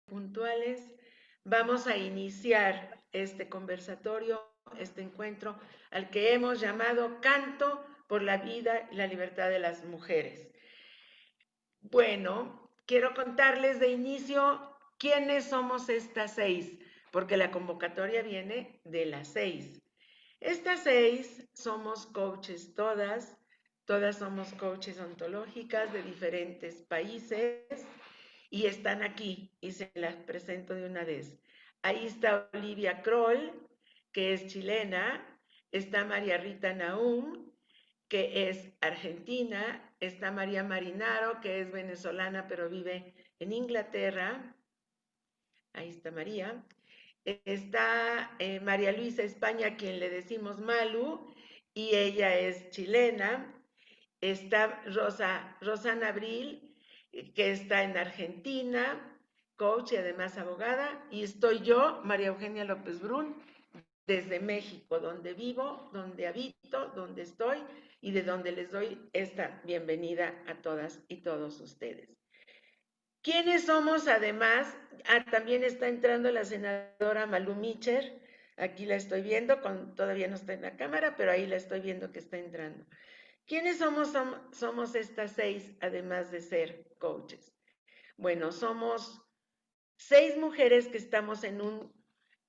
puntuales. Vamos a iniciar este conversatorio, este encuentro, al que hemos llamado Canto por la vida y la libertad de las mujeres. Bueno, quiero contarles de inicio quiénes somos estas 6, porque la convocatoria viene de las 6. Estas 6 somos coaches todas somos coaches ontológicas de diferentes países y están aquí y se las presento de una vez. Ahí está Olivia Kroll, que es chilena, está María Rita Nahum, que es argentina, está María Marinaro, que es venezolana pero vive en Inglaterra, ahí está María, está María Luisa España, a quien le decimos Malu, y ella es chilena, está Rosana Abril, que está en Argentina, coach y además abogada, y estoy yo, María Eugenia López Brun, desde México, donde vivo, donde habito, donde estoy y de donde les doy esta bienvenida a todas y todos ustedes. ¿Quiénes somos además? También está entrando la senadora Malú Micher, aquí la estoy viendo, todavía no está en la cámara, pero ahí la estoy viendo que está entrando. ¿Quiénes somos estas 6, además de ser coaches? Bueno, somos 6 mujeres que estamos en un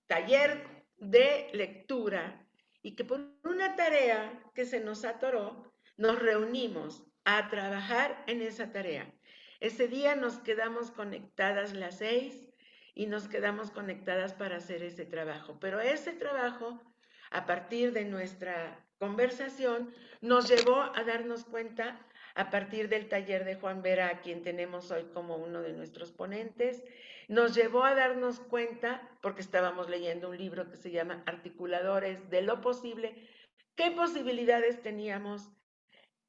taller de lectura y que por una tarea que se nos atoró, nos reunimos a trabajar en esa tarea. Ese día nos quedamos conectadas las 6 y nos quedamos conectadas para hacer ese trabajo. Pero ese trabajo, a partir de nuestra conversación, nos llevó a darnos cuenta, a partir del taller de Juan Vera, a quien tenemos hoy como uno de nuestros ponentes, nos llevó a darnos cuenta, porque estábamos leyendo un libro que se llama Articuladores de lo Posible, qué posibilidades teníamos,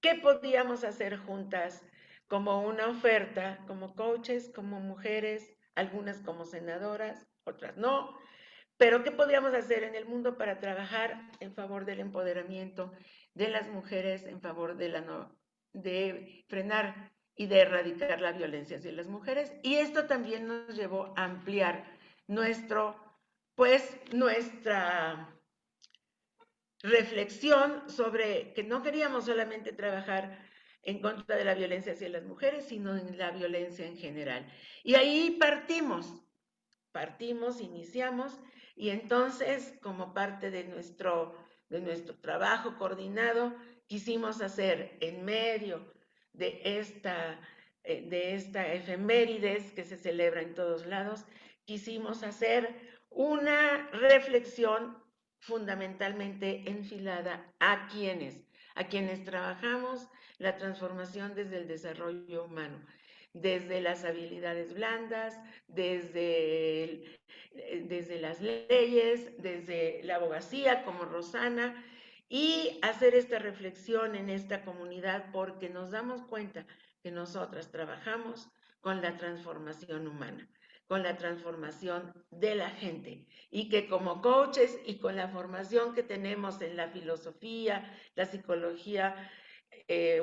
qué podíamos hacer juntas como una oferta, como coaches, como mujeres, algunas como senadoras, otras no, pero qué podíamos hacer en el mundo para trabajar en favor del empoderamiento de las mujeres, en favor de frenar y de erradicar la violencia hacia las mujeres. Y esto también nos llevó a ampliar nuestra reflexión sobre que no queríamos solamente trabajar en contra de la violencia hacia las mujeres, sino en la violencia en general. Y ahí iniciamos, y entonces, como parte de nuestro trabajo coordinado, quisimos hacer en medio de esta efemérides que se celebra en todos lados, quisimos hacer una reflexión fundamentalmente enfilada a quienes trabajamos la transformación desde el desarrollo humano, desde las habilidades blandas, desde las leyes, desde la abogacía como Rosana, y hacer esta reflexión en esta comunidad porque nos damos cuenta que nosotras trabajamos con la transformación humana, con la transformación de la gente, y que como coaches y con la formación que tenemos en la filosofía, la psicología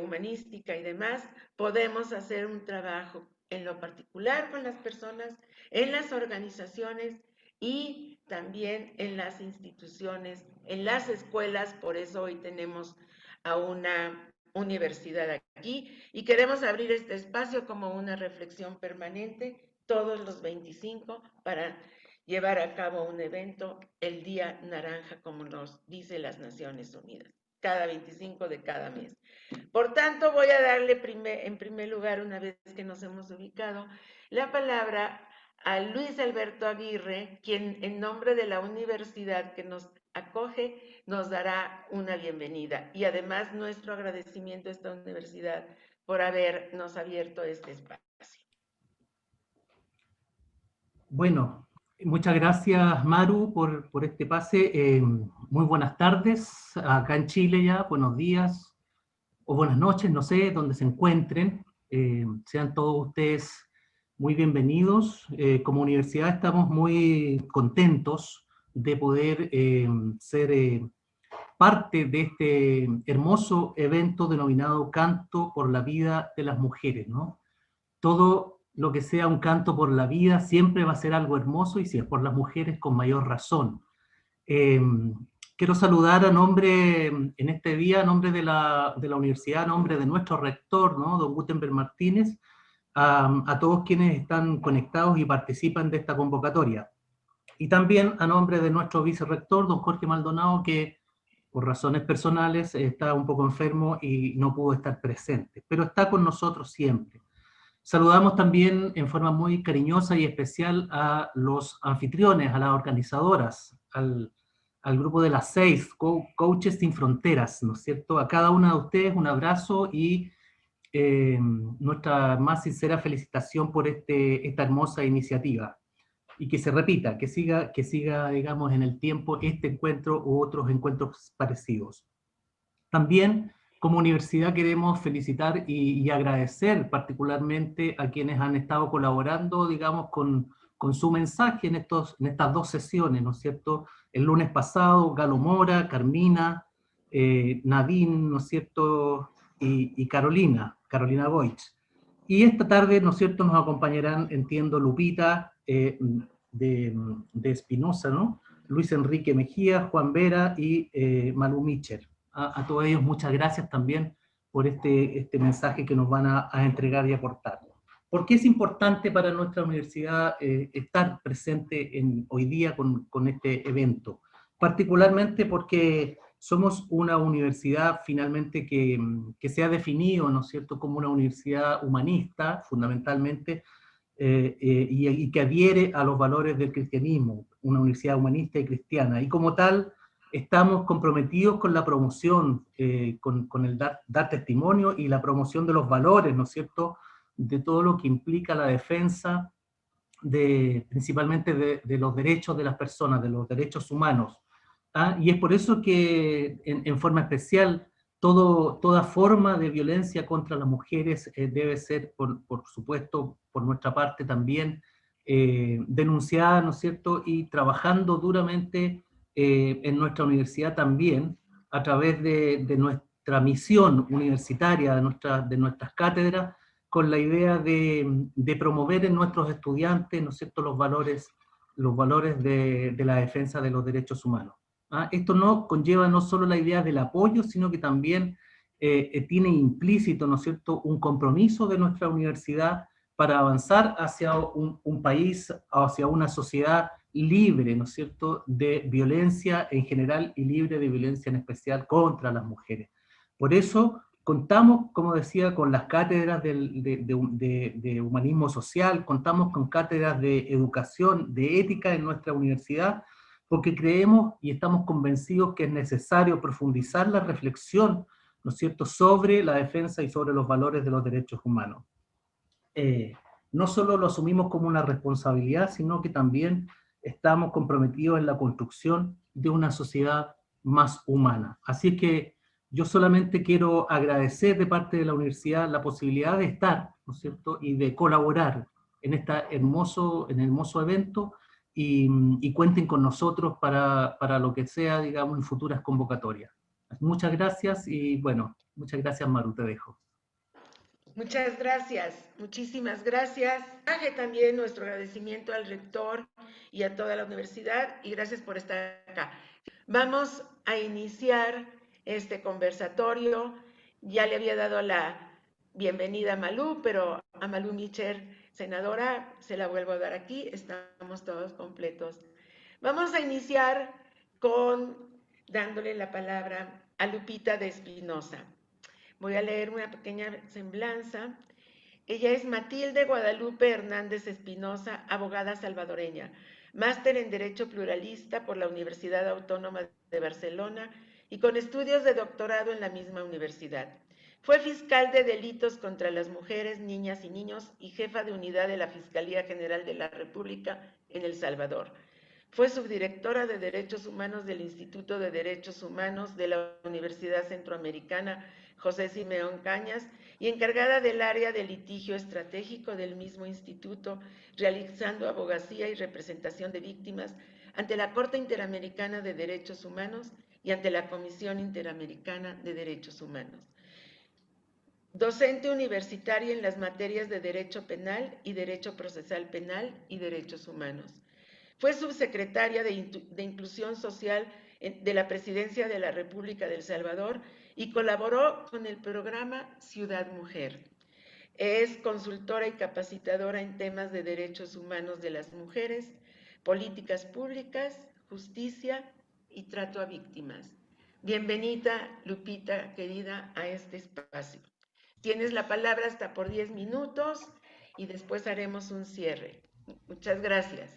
humanística y demás, podemos hacer un trabajo en lo particular con las personas, en las organizaciones y también en las instituciones, en las escuelas. Por eso hoy tenemos a una universidad aquí y queremos abrir este espacio como una reflexión permanente todos los 25 para llevar a cabo un evento, el Día Naranja, como nos dice las Naciones Unidas, cada 25 de cada mes. Por tanto, voy a darle en primer lugar, una vez que nos hemos ubicado, la palabra a Luis Alberto Aguirre, quien en nombre de la universidad que nos acoge nos dará una bienvenida y además nuestro agradecimiento a esta universidad por habernos abierto este espacio. Bueno, muchas gracias Maru por este pase. Muy buenas tardes, acá en Chile ya, buenos días o buenas noches, no sé, donde se encuentren. Sean todos ustedes muy bienvenidos. Como universidad estamos muy contentos de poder ser parte de este hermoso evento denominado Canto por la Vida de las Mujeres, ¿no? Todo lo que sea un canto por la vida siempre va a ser algo hermoso, y si es por las mujeres, con mayor razón. Eh, Quiero saludar en este día, a nombre de la universidad, a nombre de nuestro rector, ¿no?, don Gutenberg Martínez, a todos quienes están conectados y participan de esta convocatoria. Y también a nombre de nuestro vicerrector, don Jorge Maldonado, que por razones personales está un poco enfermo y no pudo estar presente, pero está con nosotros siempre. Saludamos también en forma muy cariñosa y especial a los anfitriones, a las organizadoras, al grupo de las 6, Coaches Sin Fronteras, ¿no es cierto? A cada una de ustedes un abrazo y nuestra más sincera felicitación por esta hermosa iniciativa. Y que se repita, que siga, digamos, en el tiempo este encuentro u otros encuentros parecidos. También, como universidad, queremos felicitar y agradecer particularmente a quienes han estado colaborando, digamos, con su mensaje en estas dos sesiones, ¿no es cierto? El lunes pasado, Galo Mora, Carmina, Nadine, ¿no es cierto?, y Carolina Goich. Y esta tarde, ¿no es cierto?, nos acompañarán, entiendo, Lupita de Espinosa, ¿no?, Luis Enrique Mejía, Juan Vera y Malú Mitchell. A todos ellos muchas gracias también por este mensaje que nos van a entregar y aportar. ¿Por qué es importante para nuestra universidad estar presente hoy día con este evento? Particularmente porque somos una universidad finalmente que se ha definido, ¿no es cierto?, como una universidad humanista, fundamentalmente, y que adhiere a los valores del cristianismo, una universidad humanista y cristiana. Y como tal, estamos comprometidos con la promoción, con el dar testimonio y la promoción de los valores, ¿no es cierto?, de todo lo que implica la defensa principalmente de los derechos de las personas, de los derechos humanos. Y es por eso que, en forma especial, toda forma de violencia contra las mujeres debe ser, por supuesto, por nuestra parte también, denunciada, ¿no es cierto?, y trabajando duramente en nuestra universidad también, a través de nuestra misión universitaria, de nuestras cátedras, con la idea de promover en nuestros estudiantes, ¿no es cierto?, los valores de la defensa de los derechos humanos. Esto no conlleva no solo la idea del apoyo, sino que también tiene implícito, ¿no es cierto?, un compromiso de nuestra universidad para avanzar hacia un país, hacia una sociedad libre, ¿no es cierto?, de violencia en general y libre de violencia en especial contra las mujeres. Por eso contamos, como decía, con las cátedras de humanismo social, contamos con cátedras de educación, de ética en nuestra universidad, porque creemos y estamos convencidos que es necesario profundizar la reflexión, ¿no es cierto?, sobre la defensa y sobre los valores de los derechos humanos. No solo lo asumimos como una responsabilidad, sino que también estamos comprometidos en la construcción de una sociedad más humana. Así es que yo solamente quiero agradecer de parte de la universidad la posibilidad de estar, ¿no es cierto?, y de colaborar en este hermoso evento, y cuenten con nosotros para lo que sea, digamos, en futuras convocatorias. Muchas gracias y bueno, muchas gracias, Maru, te dejo. Muchas gracias, muchísimas gracias. También nuestro agradecimiento al rector y a toda la universidad, y gracias por estar acá. Vamos a iniciar este conversatorio. Ya le había dado la bienvenida a Malú, pero a Malú Mitchell, senadora, se la vuelvo a dar aquí. Estamos todos completos. Vamos a iniciar dándole la palabra a Lupita de Espinosa. Voy a leer una pequeña semblanza. Ella es Matilde Guadalupe Hernández Espinosa, abogada salvadoreña, máster en Derecho Pluralista por la Universidad Autónoma de Barcelona y con estudios de doctorado en la misma universidad. Fue fiscal de delitos contra las mujeres, niñas y niños y jefa de unidad de la Fiscalía General de la República en El Salvador. Fue subdirectora de Derechos Humanos del Instituto de Derechos Humanos de la Universidad Centroamericana José Simeón Cañas y encargada del área de litigio estratégico del mismo instituto, realizando abogacía y representación de víctimas ante la Corte Interamericana de Derechos Humanos y ante la Comisión Interamericana de Derechos Humanos. docente universitaria en las materias de Derecho Penal y Derecho Procesal Penal y Derechos Humanos. Fue subsecretaria de Inclusión Social de la Presidencia de la República de El Salvador y colaboró con el programa Ciudad Mujer. Es consultora y capacitadora en temas de derechos humanos de las mujeres, políticas públicas, justicia y trato a víctimas. Bienvenida, Lupita, querida, a este espacio. Tienes la palabra hasta por 10 minutos y después haremos un cierre. Muchas gracias.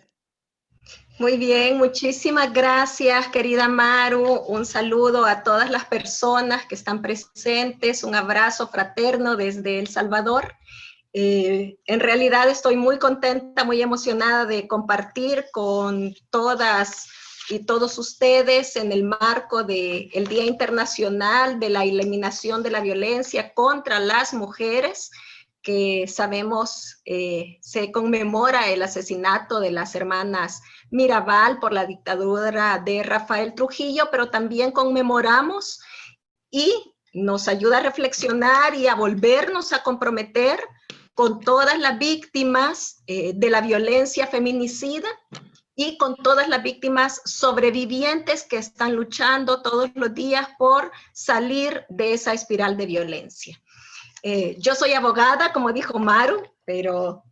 Muy bien, muchísimas gracias, querida Maru. Un saludo a todas las personas que están presentes, un abrazo fraterno desde El Salvador. En realidad estoy muy contenta, muy emocionada de compartir con todas y todos ustedes en el marco del Día Internacional de la Eliminación de la Violencia contra las Mujeres, que sabemos se conmemora el asesinato de las hermanas Mirabal por la dictadura de Rafael Trujillo, pero también conmemoramos y nos ayuda a reflexionar y a volvernos a comprometer con todas las víctimas de la violencia feminicida y con todas las víctimas sobrevivientes que están luchando todos los días por salir de esa espiral de violencia. Yo soy abogada, como dijo Maru, pero...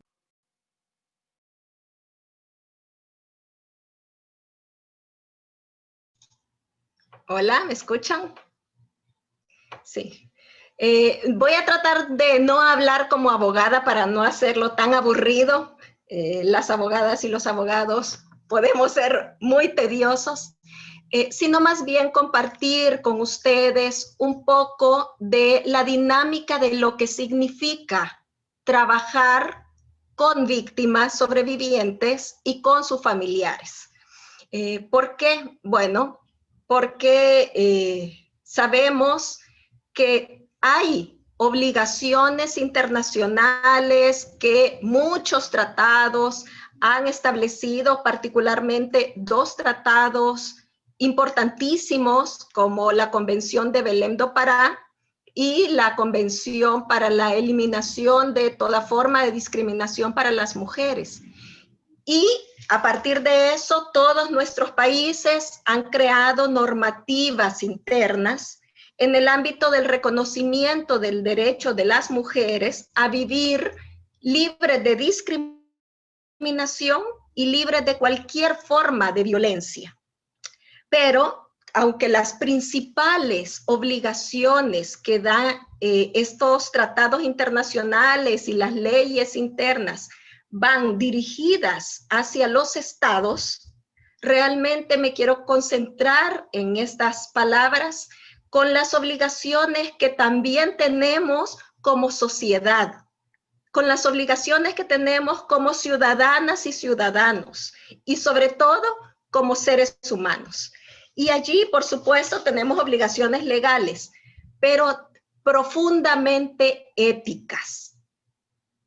Hola, ¿me escuchan? Sí. Voy a tratar de no hablar como abogada para no hacerlo tan aburrido. Las abogadas y los abogados podemos ser muy tediosos, sino más bien compartir con ustedes un poco de la dinámica de lo que significa trabajar con víctimas sobrevivientes y con sus familiares. ¿Por qué? Bueno, porque sabemos que hay obligaciones internacionales que muchos tratados han establecido, particularmente 2 tratados importantísimos como la Convención de Belém do Pará y la Convención para la Eliminación de toda forma de discriminación para las mujeres. Y a partir de eso, todos nuestros países han creado normativas internas en el ámbito del reconocimiento del derecho de las mujeres a vivir libres de discriminación y libres de cualquier forma de violencia. Pero, aunque las principales obligaciones que dan estos tratados internacionales y las leyes internas van dirigidas hacia los estados, realmente me quiero concentrar en estas palabras con las obligaciones que también tenemos como sociedad, con las obligaciones que tenemos como ciudadanas y ciudadanos, y sobre todo como seres humanos. Y allí, por supuesto, tenemos obligaciones legales, pero profundamente éticas.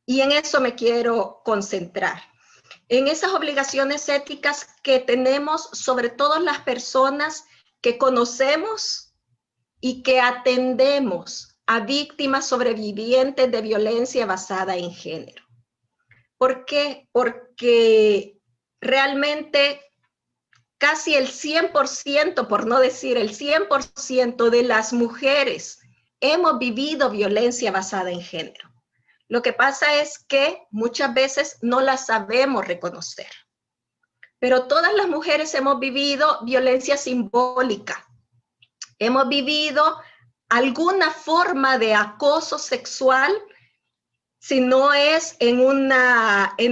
Y en eso me quiero concentrar, en esas obligaciones éticas que tenemos sobre todo las personas que conocemos y que atendemos a víctimas sobrevivientes de violencia basada en género. ¿Por qué? Porque realmente casi el 100%, por no decir el 100% de las mujeres hemos vivido violencia basada en género. Lo que pasa es que muchas veces no la sabemos reconocer. Pero todas las mujeres hemos vivido violencia simbólica. Hemos vivido alguna forma de acoso sexual, si no es en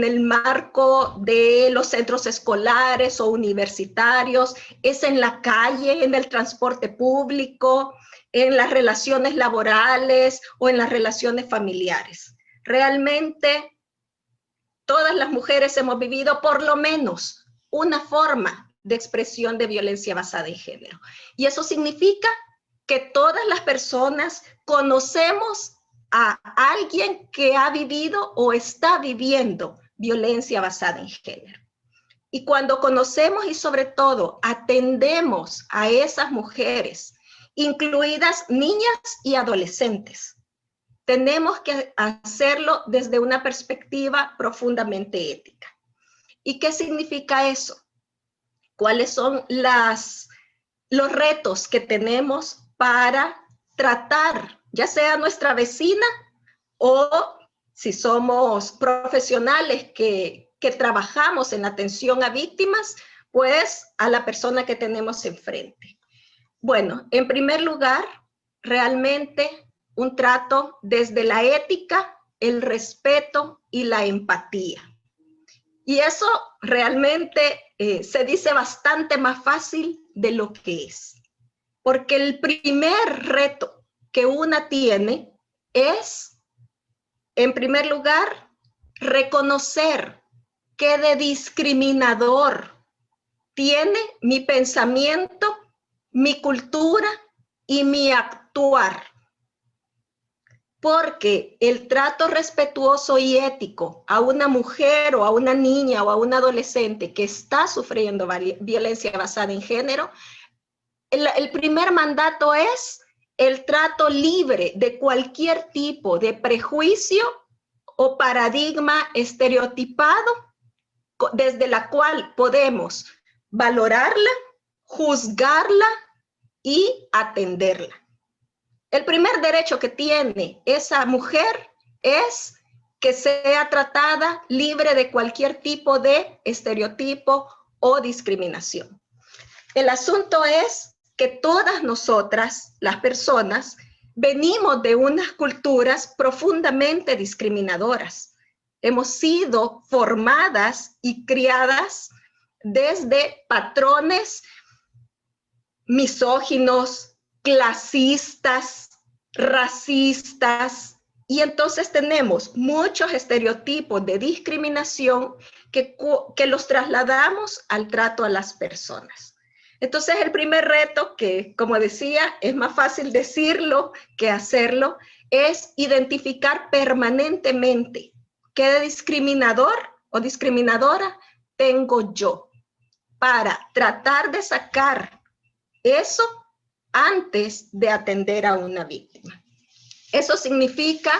el marco de los centros escolares o universitarios, es en la calle, en el transporte público, en las relaciones laborales o en las relaciones familiares. Realmente, todas las mujeres hemos vivido por lo menos una forma de expresión de violencia basada en género. Y eso significa que todas las personas conocemos a alguien que ha vivido o está viviendo violencia basada en género. Y cuando conocemos y sobre todo atendemos a esas mujeres, incluidas niñas y adolescentes, tenemos que hacerlo desde una perspectiva profundamente ética. ¿Y qué significa eso? ¿Cuáles son los retos que tenemos para tratar, ya sea nuestra vecina o si somos profesionales que trabajamos en atención a víctimas, pues a la persona que tenemos enfrente? Bueno, en primer lugar, realmente un trato desde la ética, el respeto y la empatía. Y eso realmente se dice bastante más fácil de lo que es. Porque el primer reto que una tiene es, en primer lugar, reconocer qué de discriminador tiene mi pensamiento, mi cultura y mi actuar. Porque el trato respetuoso y ético a una mujer o a una niña o a un adolescente que está sufriendo violencia basada en género, el primer mandato es el trato libre de cualquier tipo de prejuicio o paradigma estereotipado desde la cual podemos valorarla, juzgarla y atenderla. El primer derecho que tiene esa mujer es que sea tratada libre de cualquier tipo de estereotipo o discriminación. El asunto es que todas nosotras, las personas, venimos de unas culturas profundamente discriminadoras. Hemos sido formadas y criadas desde patrones misóginos, clasistas, racistas, y entonces tenemos muchos estereotipos de discriminación que los trasladamos al trato a las personas. Entonces el primer reto, que como decía, es más fácil decirlo que hacerlo, es identificar permanentemente qué discriminador o discriminadora tengo yo para tratar de sacar eso antes de atender a una víctima. Eso significa,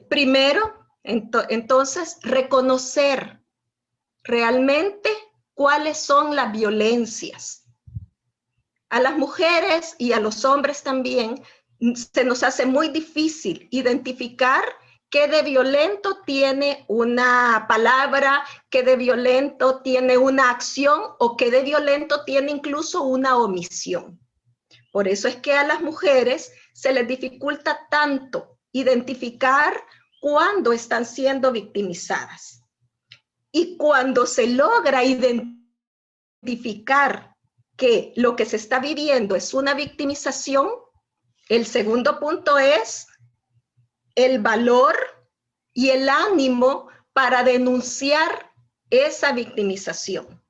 primero, entonces, reconocer realmente cuáles son las violencias. A las mujeres y a los hombres también se nos hace muy difícil identificar qué de violento tiene una palabra, qué de violento tiene una acción o qué de violento tiene incluso una omisión. Por eso es que a las mujeres se les dificulta tanto identificar cuándo están siendo victimizadas. Y cuando se logra identificar que lo que se está viviendo es una victimización, el segundo punto es el valor y el ánimo para denunciar esa victimización.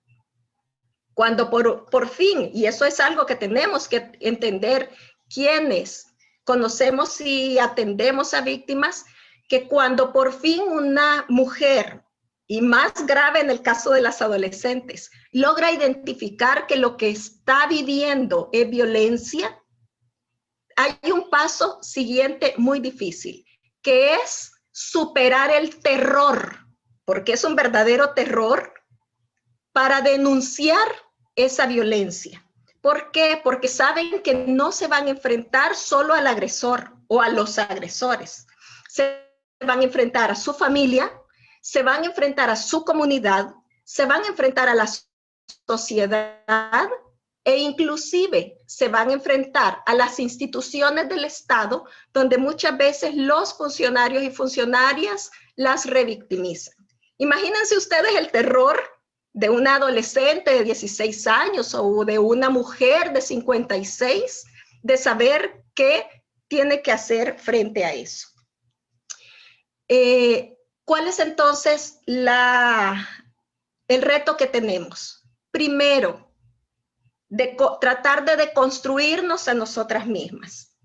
Cuando por fin, y eso es algo que tenemos que entender quienes conocemos y atendemos a víctimas, que cuando por fin una mujer, y más grave en el caso de las adolescentes, logra identificar que lo que está viviendo es violencia, hay un paso siguiente muy difícil, que es superar el terror, porque es un verdadero terror, para denunciar esa violencia. ¿Por qué? Porque saben que no se van a enfrentar solo al agresor o a los agresores. Se van a enfrentar a su familia, se van a enfrentar a su comunidad, se van a enfrentar a la sociedad e inclusive se van a enfrentar a las instituciones del Estado, donde muchas veces los funcionarios y funcionarias las revictimizan. Imagínense ustedes el terror de una adolescente de 16 años o de una mujer de 56, de saber qué tiene que hacer frente a eso. ¿Cuál es entonces el reto que tenemos? Primero, tratar de deconstruirnos a nosotras mismas.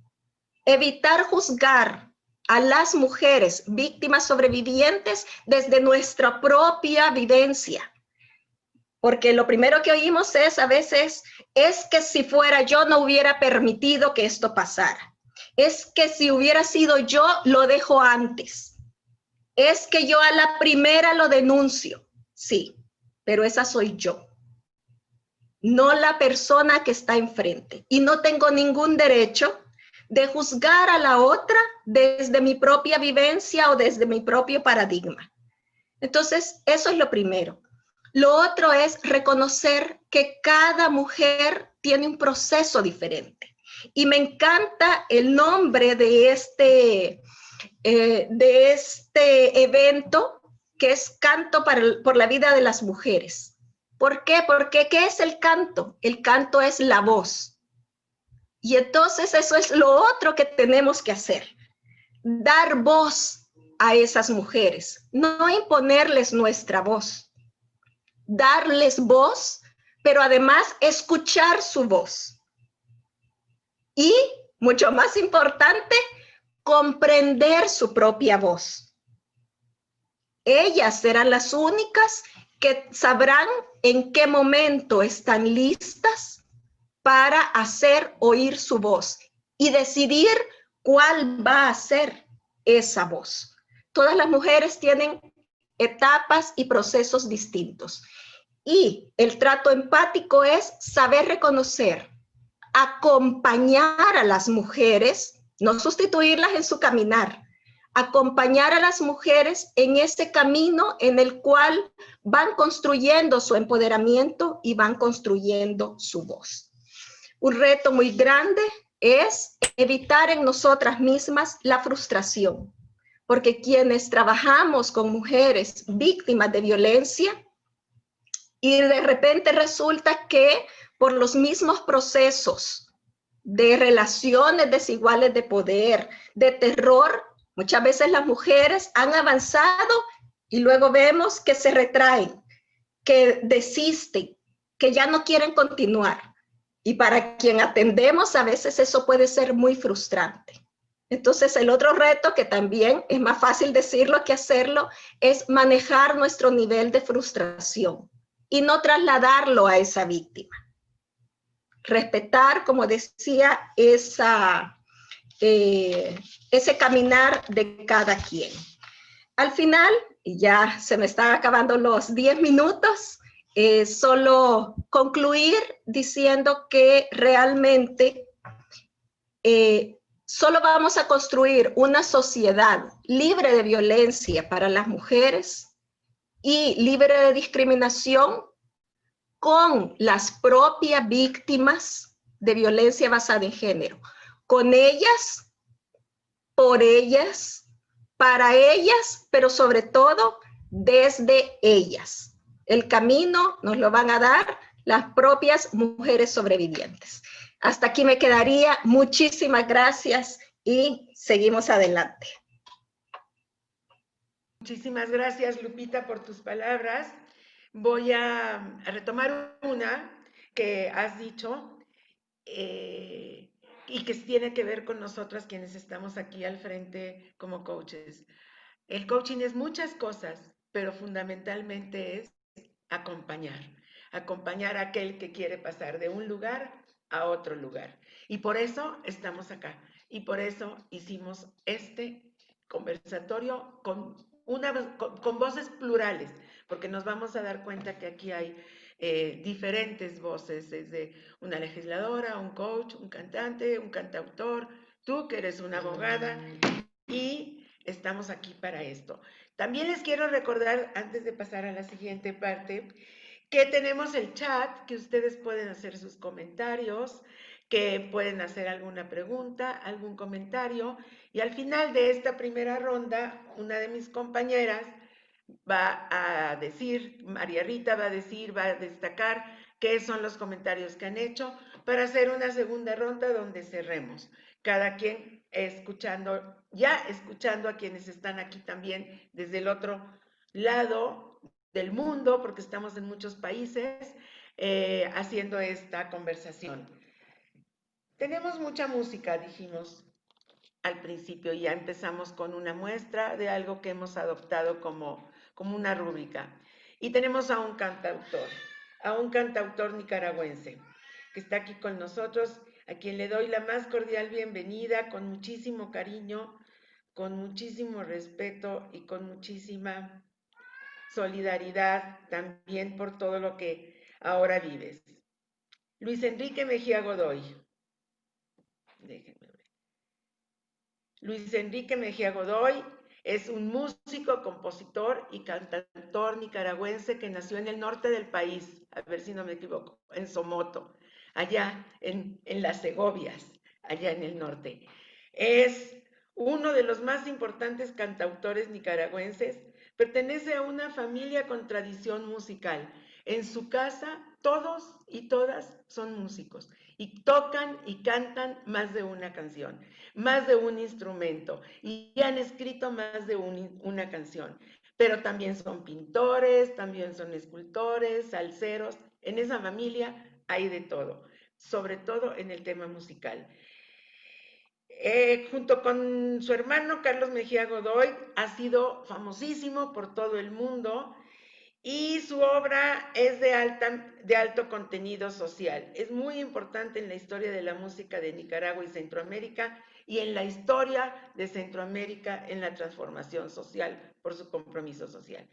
Evitar juzgar a las mujeres víctimas sobrevivientes desde nuestra propia vivencia. Porque lo primero que oímos a veces, es que si fuera yo no hubiera permitido que esto pasara. Es que si hubiera sido yo, lo dejo antes. Es que yo a la primera lo denuncio. Sí, pero esa soy yo, no la persona que está enfrente. Y no tengo ningún derecho de juzgar a la otra desde mi propia vivencia o desde mi propio paradigma. Entonces, eso es lo primero. Lo otro es reconocer que cada mujer tiene un proceso diferente. Y me encanta el nombre de este evento, que es Canto por la Vida de las Mujeres. ¿Por qué? Porque ¿qué es el canto? El canto es la voz. Y entonces eso es lo otro que tenemos que hacer. Dar voz a esas mujeres, no imponerles nuestra voz. Darles voz, pero además escuchar su voz. Y, mucho más importante, comprender su propia voz. Ellas serán las únicas que sabrán en qué momento están listas para hacer oír su voz y decidir cuál va a ser esa voz. Todas las mujeres tienen etapas y procesos distintos. Y el trato empático es saber reconocer, acompañar a las mujeres, no sustituirlas en su caminar, acompañar a las mujeres en ese camino en el cual van construyendo su empoderamiento y van construyendo su voz. Un reto muy grande es evitar en nosotras mismas la frustración, porque quienes trabajamos con mujeres víctimas de violencia y de repente resulta que por los mismos procesos de relaciones desiguales de poder, de terror, muchas veces las mujeres han avanzado y luego vemos que se retraen, que desisten, que ya no quieren continuar. Y para quien atendemos, a veces eso puede ser muy frustrante. Entonces, el otro reto, que también es más fácil decirlo que hacerlo, es manejar nuestro nivel de frustración y no trasladarlo a esa víctima. Respetar, como decía, ese caminar de cada quien. Al final, y ya se me están acabando los 10 minutos, solo concluir diciendo que realmente solo vamos a construir una sociedad libre de violencia para las mujeres y libre de discriminación con las propias víctimas de violencia basada en género, con ellas, por ellas, para ellas, pero sobre todo desde ellas. El camino nos lo van a dar las propias mujeres sobrevivientes. Hasta aquí me quedaría. Muchísimas gracias y seguimos adelante. Muchísimas gracias, Lupita, por tus palabras. Voy a retomar una que has dicho y que tiene que ver con nosotras quienes estamos aquí al frente como coaches. El coaching es muchas cosas, pero fundamentalmente es acompañar a aquel que quiere pasar de un lugar a otro lugar. Y por eso estamos acá. Y por eso hicimos este conversatorio con voces plurales, porque nos vamos a dar cuenta que aquí hay diferentes voces, desde una legisladora, un coach, un cantante, un cantautor, tú que eres una abogada, y estamos aquí para esto. También les quiero recordar, antes de pasar a la siguiente parte, que tenemos el chat, que ustedes pueden hacer sus comentarios, que pueden hacer alguna pregunta, algún comentario, y al final de esta primera ronda, una de mis compañeras va a decir, María Rita va a destacar qué son los comentarios que han hecho para hacer una segunda ronda donde cerremos. Cada quien escuchando a quienes están aquí también desde el otro lado del mundo, porque estamos en muchos países haciendo esta conversación. Tenemos mucha música, dijimos al principio, y ya empezamos con una muestra de algo que hemos adoptado como una rúbrica. Y tenemos a un cantautor nicaragüense, que está aquí con nosotros. a quien le doy la más cordial bienvenida, con muchísimo cariño, con muchísimo respeto y con muchísima solidaridad también por todo lo que ahora vives. Luis Enrique Mejía Godoy. Déjenme ver. Luis Enrique Mejía Godoy es un músico, compositor y cantautor nicaragüense que nació en el norte del país, a ver si no me equivoco, en Somoto, allá en las Segovias, allá en el norte. Es uno de los más importantes cantautores nicaragüenses. Pertenece a una familia con tradición musical. En su casa todos y todas son músicos y tocan y cantan más de una canción, más de un instrumento, y han escrito más de una canción. Pero también son pintores, también son escultores, salseros. En esa familia hay de todo, sobre todo en el tema musical. Junto con su hermano Carlos Mejía Godoy, ha sido famosísimo por todo el mundo y su obra es de alto contenido social. Es muy importante en la historia de la música de Nicaragua y Centroamérica y en la historia de Centroamérica en la transformación social por su compromiso social.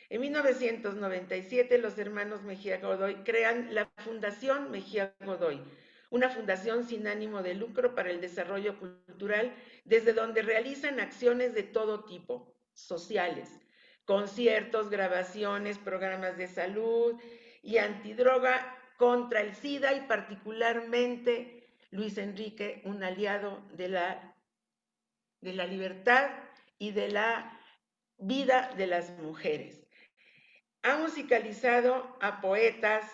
En 1997, los hermanos Mejía Godoy crean la Fundación Mejía Godoy, una fundación sin ánimo de lucro para el desarrollo cultural, desde donde realizan acciones de todo tipo, sociales, conciertos, grabaciones, programas de salud y antidroga contra el SIDA, y particularmente Luis Enrique, un aliado de la libertad y de la vida de las mujeres. Ha musicalizado a poetas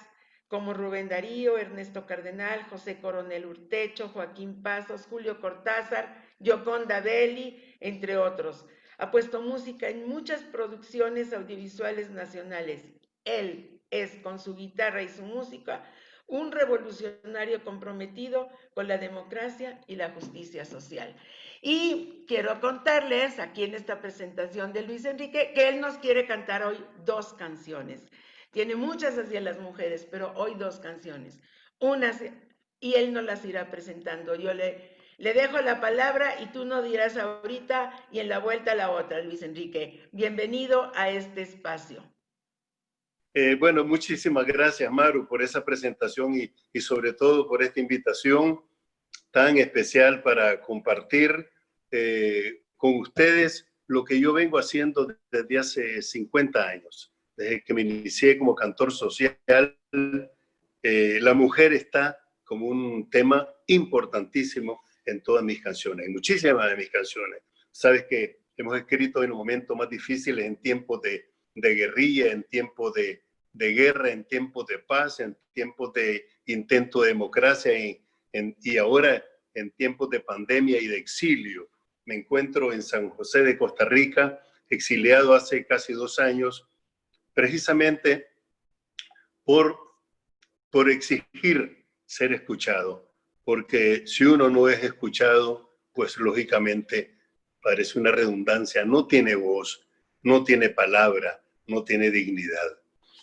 como Rubén Darío, Ernesto Cardenal, José Coronel Urtecho, Joaquín Pasos, Julio Cortázar, Gioconda Belli, entre otros. Ha puesto música en muchas producciones audiovisuales nacionales. Él es, con su guitarra y su música, un revolucionario comprometido con la democracia y la justicia social. Y quiero contarles aquí en esta presentación de Luis Enrique que él nos quiere cantar hoy 2 canciones. Tiene muchas hacia las mujeres, pero hoy 2 canciones. Unas, y él nos las irá presentando. Yo le dejo la palabra y tú nos dirás ahorita y en la vuelta la otra, Luis Enrique. Bienvenido a este espacio. Bueno, muchísimas gracias, Maru, por esa presentación y sobre todo por esta invitación tan especial para compartir con ustedes lo que yo vengo haciendo desde hace 50 años. Desde que me inicié como cantor social, la mujer está como un tema importantísimo en todas mis canciones, en muchísimas de mis canciones. Sabes que hemos escrito en momentos más difíciles, en tiempos de guerrilla, en tiempos de guerra, en tiempos de paz, en tiempos de intento de democracia y ahora en tiempos de pandemia y de exilio. Me encuentro en San José de Costa Rica, exiliado hace casi 2 años, precisamente por exigir ser escuchado, porque si uno no es escuchado, pues lógicamente parece una redundancia, no tiene voz, no tiene palabra, no tiene dignidad.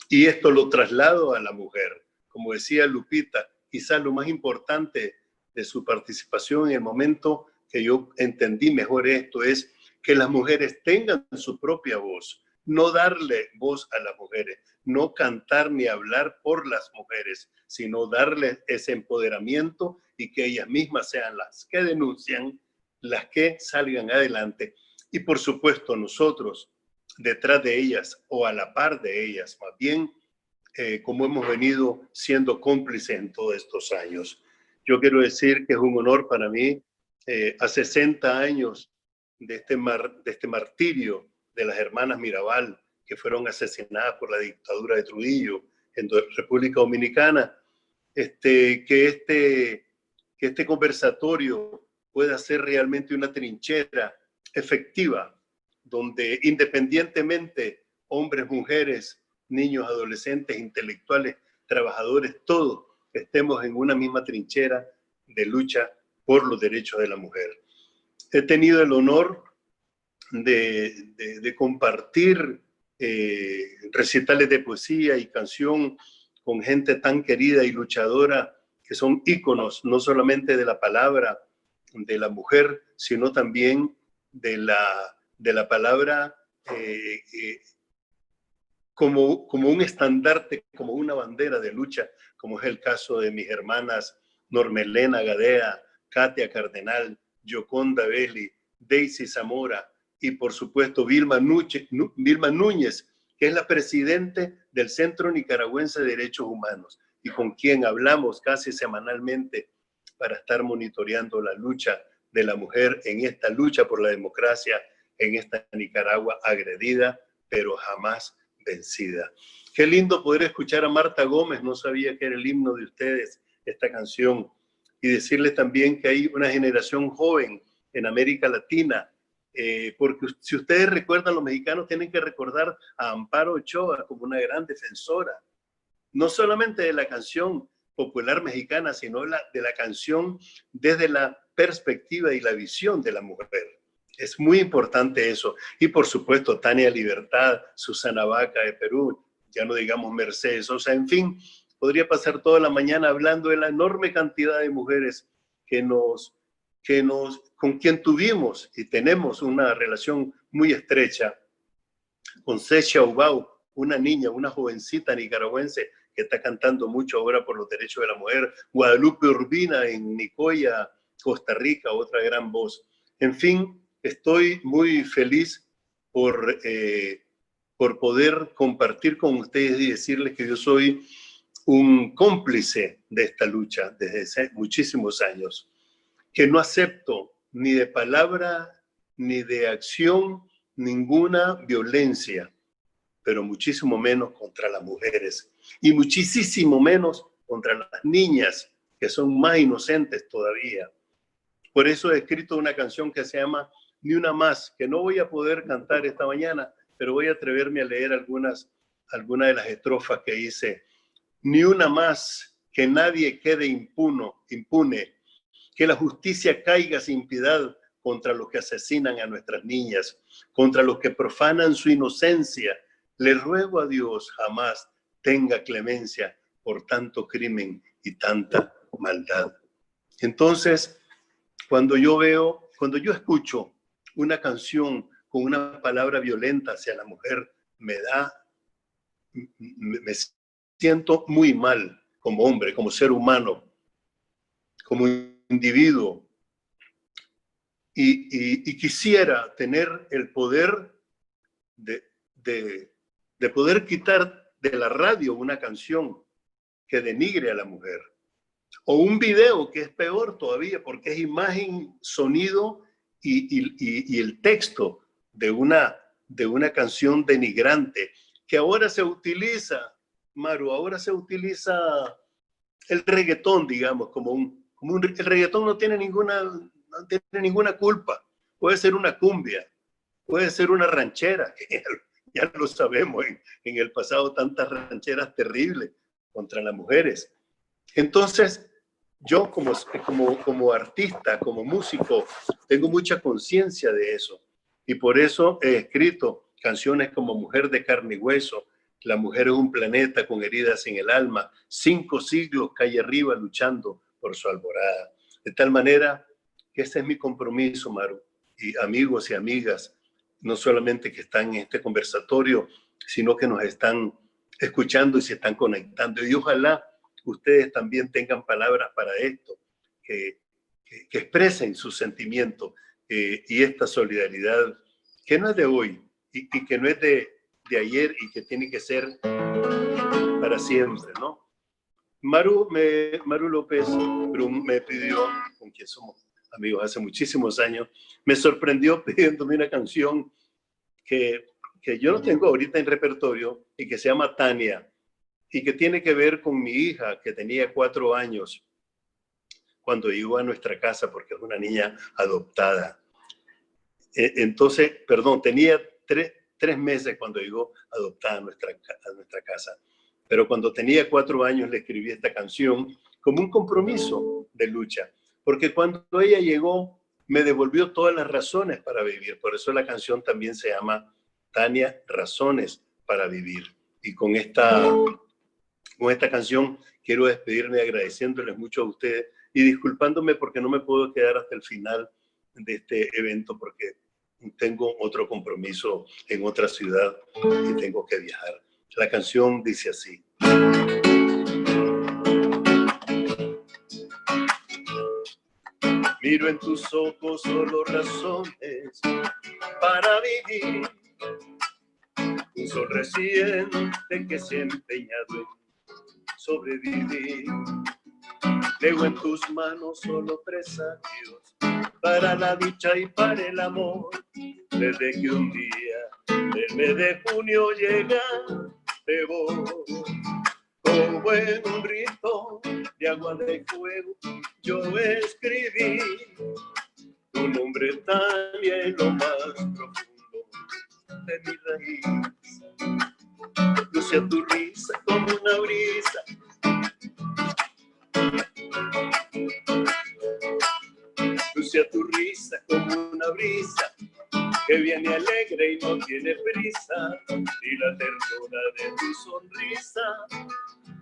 Y esto lo traslado a la mujer. Como decía Lupita, quizás lo más importante de su participación en el momento que yo entendí mejor esto es que las mujeres tengan su propia voz, no darle voz a las mujeres, no cantar ni hablar por las mujeres, sino darles ese empoderamiento y que ellas mismas sean las que denuncian, las que salgan adelante. Y por supuesto nosotros, detrás de ellas o a la par de ellas, más bien, como hemos venido siendo cómplices en todos estos años. Yo quiero decir que es un honor para mí, a 60 años de este martirio de las hermanas Mirabal, que fueron asesinadas por la dictadura de Trujillo en República Dominicana, que este conversatorio pueda ser realmente una trinchera efectiva, donde independientemente hombres, mujeres, niños, adolescentes, intelectuales, trabajadores, todos estemos en una misma trinchera de lucha por los derechos de la mujer. He tenido el honor de compartir recitales de poesía y canción con gente tan querida y luchadora que son íconos no solamente de la palabra de la mujer, sino también de la palabra como un estandarte, como una bandera de lucha, como es el caso de mis hermanas Normelena Gadea, Katia Cardenal, Yoconda Belli, Daisy Zamora y por supuesto Vilma Núñez, que es la presidente del Centro Nicaragüense de Derechos Humanos y con quien hablamos casi semanalmente para estar monitoreando la lucha de la mujer en esta lucha por la democracia en esta Nicaragua agredida, pero jamás vencida. Qué lindo poder escuchar a Marta Gómez, no sabía que era el himno de ustedes, esta canción, y decirles también que hay una generación joven en América Latina, porque si ustedes recuerdan, los mexicanos tienen que recordar a Amparo Ochoa como una gran defensora, no solamente de la canción popular mexicana, sino de la canción desde la perspectiva y la visión de la mujer. Es muy importante eso. Y por supuesto, Tania Libertad, Susana Vaca de Perú, ya no digamos Mercedes Sosa, en fin, podría pasar toda la mañana hablando de la enorme cantidad de mujeres con quien tuvimos y tenemos una relación muy estrecha. Con Secha Ubau, una niña, una jovencita nicaragüense que está cantando mucho ahora por los derechos de la mujer. Guadalupe Urbina en Nicoya, Costa Rica, otra gran voz. En fin, estoy muy feliz por poder compartir con ustedes y decirles que yo soy un cómplice de esta lucha desde hace muchísimos años, que no acepto ni de palabra ni de acción ninguna violencia, pero muchísimo menos contra las mujeres y muchísimo menos contra las niñas, que son más inocentes todavía. Por eso he escrito una canción que se llama Ni una más, que no voy a poder cantar esta mañana, pero voy a atreverme a leer algunas de las estrofas que hice. Ni una más, que nadie quede impune, que la justicia caiga sin piedad contra los que asesinan a nuestras niñas, contra los que profanan su inocencia. Le ruego a Dios jamás tenga clemencia por tanto crimen y tanta maldad. Entonces, cuando yo escucho una canción con una palabra violenta hacia la mujer, me siento muy mal como hombre, como ser humano, como individuo. Y quisiera tener el poder de poder quitar de la radio una canción que denigre a la mujer. O un video que es peor todavía, porque es imagen, sonido y el texto de una canción denigrante, que ahora se utiliza, Maru, ahora se utiliza el reggaetón, digamos, el reggaetón no tiene ninguna culpa. Puede ser una cumbia, puede ser una ranchera, que ya lo sabemos, en el pasado tantas rancheras terribles contra las mujeres. Entonces, yo como artista, como músico, tengo mucha conciencia de eso. Y por eso he escrito canciones como Mujer de carne y hueso, La mujer es un planeta con heridas en el alma, 5 siglos calle arriba luchando por su alborada. De tal manera que ese es mi compromiso, Maru, y amigos y amigas, no solamente que están en este conversatorio, sino que nos están escuchando y se están conectando. Y ojalá ustedes también tengan palabras para esto, que expresen sus sentimientos y esta solidaridad, que no es de hoy y que no es de ayer y que tiene que ser para siempre, ¿no? Maru López Brum me pidió, con quien somos amigos hace muchísimos años, me sorprendió pidiéndome una canción que yo no tengo ahorita en repertorio y que se llama Tania y que tiene que ver con mi hija que tenía 4 años cuando llegó a nuestra casa porque es una niña adoptada. Entonces, perdón, tenía 3 meses cuando llegó adoptada a nuestra casa. Pero cuando tenía 4 años le escribí esta canción como un compromiso de lucha. Porque cuando ella llegó, me devolvió todas las razones para vivir. Por eso la canción también se llama Tania, Razones para Vivir. Y con esta con esta canción quiero despedirme agradeciéndoles mucho a ustedes y disculpándome porque no me puedo quedar hasta el final de este evento porque tengo otro compromiso en otra ciudad y tengo que viajar. La canción dice así. Miro en tus ojos solo razones para vivir. Un sol reciente que se ha empeñado en sobrevivir. Leo en tus manos solo presagios para la dicha y para el amor. Desde que un día el mes de junio llega, te voy como en un rito de agua de fuego. Yo escribí tu nombre también en lo más profundo de mi raíz. Luce a tu risa como una brisa. Luce a tu risa como una brisa que viene alegre y no tiene prisa, y la ternura de tu sonrisa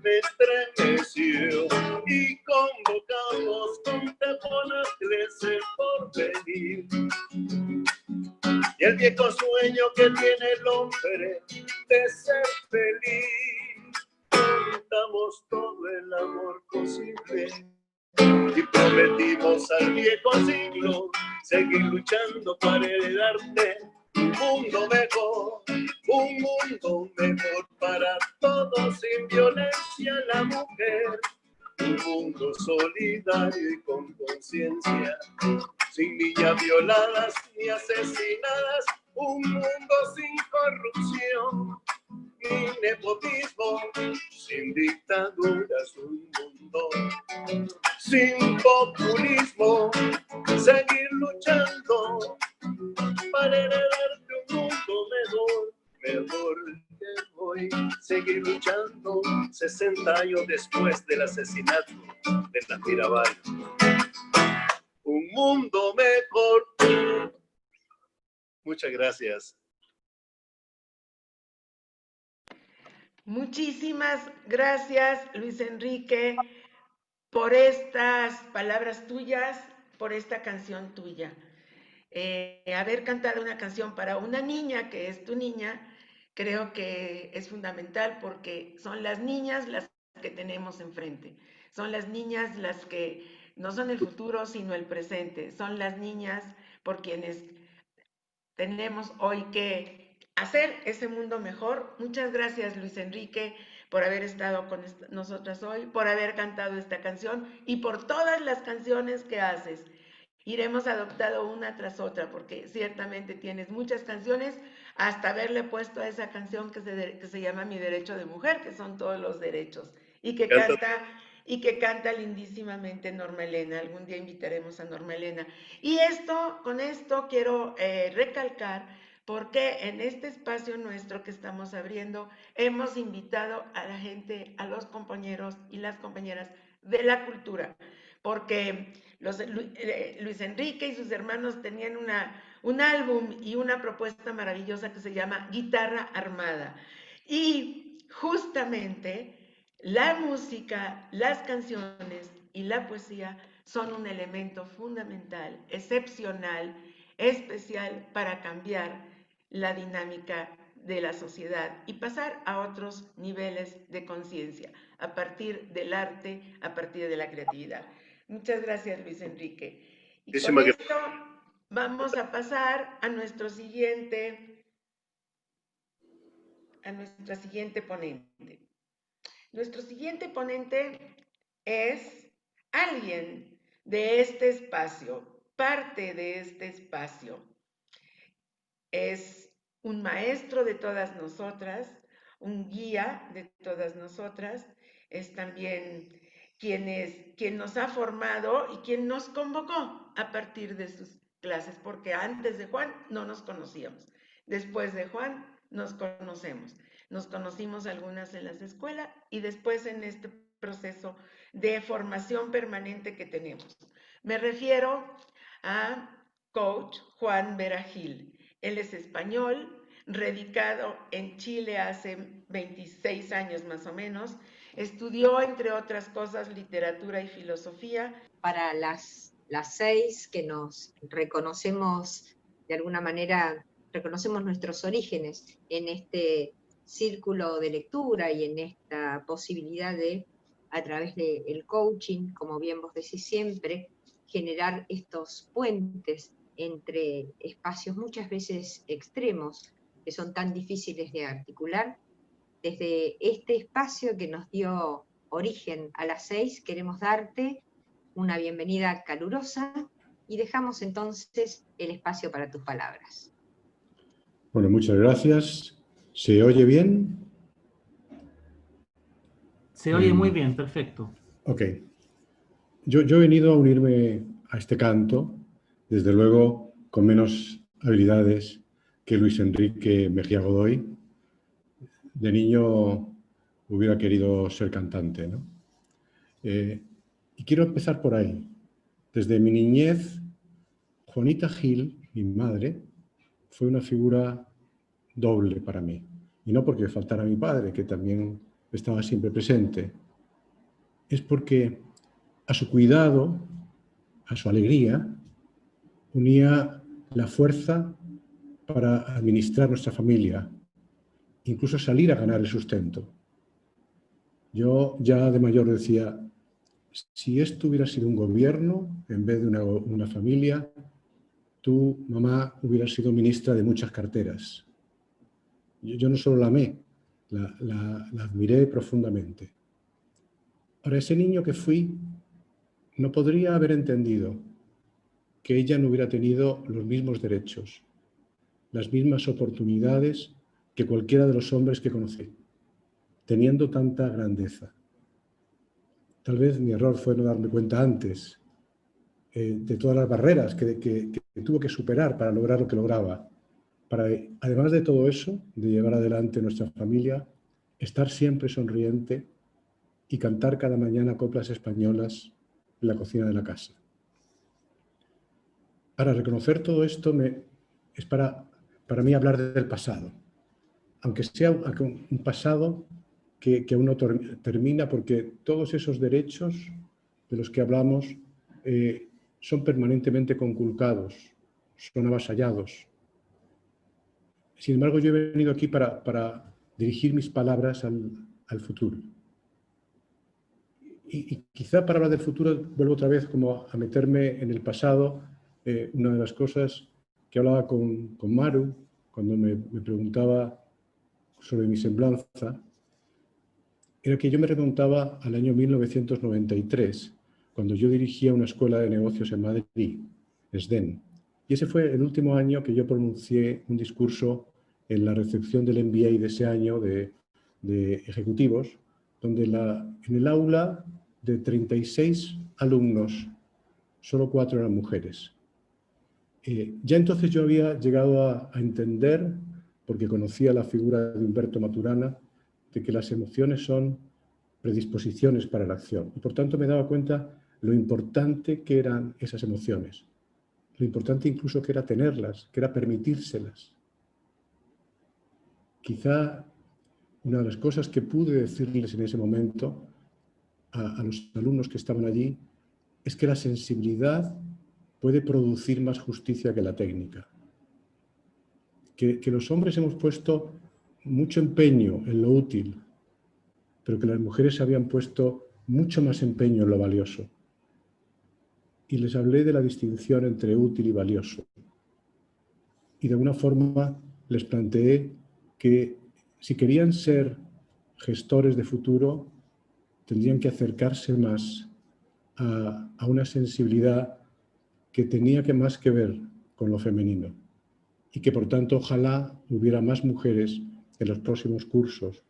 me estremeció y convocamos con teponas crecer por venir. Y el viejo sueño que tiene el hombre de ser feliz, juntamos todo el amor posible y prometimos al viejo siglo seguir luchando para heredarte un mundo mejor para todos, sin violencia a la mujer, un mundo solidario y con conciencia, sin niñas violadas ni asesinadas, un mundo sin corrupción ni nepotismo, sin dictaduras, un mundo sin populismo, seguir luchando para heredarte un mundo mejor que hoy, seguir luchando 60 años después del asesinato de la Mirabal. Un mundo mejor. Muchas gracias. Muchísimas gracias, Luis Enrique, por estas palabras tuyas, por esta canción tuya. Haber cantado una canción para una niña que es tu niña, creo que es fundamental porque son las niñas las que tenemos enfrente. Son las niñas las que no son el futuro, sino el presente. Son las niñas por quienes tenemos hoy que hacer ese mundo mejor. Muchas gracias, Luis Enrique, por haber estado con nosotras hoy, por haber cantado esta canción y por todas las canciones que haces. Iremos adoptando una tras otra, porque ciertamente tienes muchas canciones, hasta haberle puesto a esa canción que se llama Mi Derecho de Mujer, que son todos los derechos, y que canta lindísimamente Norma Elena. Algún día invitaremos a Norma Elena. Y con esto quiero recalcar, porque en este espacio nuestro que estamos abriendo, hemos invitado a la gente, a los compañeros y las compañeras de la cultura, porque Luis Enrique y sus hermanos tenían un álbum y una propuesta maravillosa que se llama Guitarra Armada. Y justamente la música, las canciones y la poesía son un elemento fundamental, excepcional, especial para cambiar la dinámica de la sociedad y pasar a otros niveles de conciencia a partir del arte, a partir de la creatividad. Muchas gracias, Luis Enrique. Y con esto vamos a pasar a nuestra siguiente ponente. Nuestro siguiente ponente es alguien de este espacio, parte de este espacio. Es un maestro de todas nosotras, un guía de todas nosotras, es también quien nos ha formado y quien nos convocó a partir de sus clases, porque antes de Juan no nos conocíamos, después de Juan nos conocemos. Nos conocimos algunas en las escuelas y después en este proceso de formación permanente que tenemos. Me refiero a coach Juan Vera Gil. Él es español, radicado en Chile hace 26 años más o menos, Estudió, entre otras cosas, literatura y filosofía. Para las 6 que nos reconocemos, de alguna manera, reconocemos nuestros orígenes en este círculo de lectura y en esta posibilidad de, a través del coaching, como bien vos decís siempre, generar estos puentes entre espacios muchas veces extremos, que son tan difíciles de articular. Desde este espacio que nos dio origen a las 6, queremos darte una bienvenida calurosa y dejamos entonces el espacio para tus palabras. Bueno, muchas gracias. ¿Se oye bien? Se oye muy bien, perfecto. Ok. Yo he venido a unirme a este canto, desde luego con menos habilidades que Luis Enrique Mejía Godoy. De niño hubiera querido ser cantante, ¿no? Y quiero empezar por ahí. Desde mi niñez, Juanita Gil, mi madre, fue una figura doble para mí. Y no porque faltara mi padre, que también estaba siempre presente. Es porque a su cuidado, a su alegría, unía la fuerza para administrar nuestra familia, incluso salir a ganar el sustento. Yo ya de mayor decía, si esto hubiera sido un gobierno en vez de una familia, tú, mamá, hubieras sido ministra de muchas carteras. Yo no solo la amé, la admiré profundamente. Para ese niño que fui, no podría haber entendido que ella no hubiera tenido los mismos derechos, las mismas oportunidades que cualquiera de los hombres que conocí, teniendo tanta grandeza. Tal vez mi error fue no darme cuenta antes de todas las barreras que tuvo que superar para lograr lo que lograba. Para, además de todo eso, de llevar adelante nuestra familia, estar siempre sonriente y cantar cada mañana coplas españolas en la cocina de la casa. Para reconocer todo esto es para mí hablar del pasado, aunque sea un pasado que aún no termina, porque todos esos derechos de los que hablamos son permanentemente conculcados, son avasallados. Sin embargo, yo he venido aquí para dirigir mis palabras al futuro. Y quizá para hablar del futuro vuelvo otra vez como a meterme en el pasado. Una de las cosas que hablaba con Maru cuando me preguntaba sobre mi semblanza era que yo me remontaba al año 1993, cuando yo dirigía una escuela de negocios en Madrid, SDEN. Y ese fue el último año que yo pronuncié un discurso en la recepción del MBA de ese año de ejecutivos, donde en el aula de 36 alumnos, solo 4 eran mujeres. Ya entonces yo había llegado a entender, porque conocía la figura de Humberto Maturana, de que las emociones son predisposiciones para la acción. Y por tanto me daba cuenta lo importante que eran esas emociones, lo importante incluso que era tenerlas, que era permitírselas. Quizá una de las cosas que pude decirles en ese momento a los alumnos que estaban allí es que la sensibilidad puede producir más justicia que la técnica. Que los hombres hemos puesto mucho empeño en lo útil, pero que las mujeres habían puesto mucho más empeño en lo valioso. Y les hablé de la distinción entre útil y valioso. Y de alguna forma les planteé que si querían ser gestores de futuro, tendrían que acercarse más a una sensibilidad que tenía más que ver con lo femenino. Y que por tanto ojalá hubiera más mujeres en los próximos cursos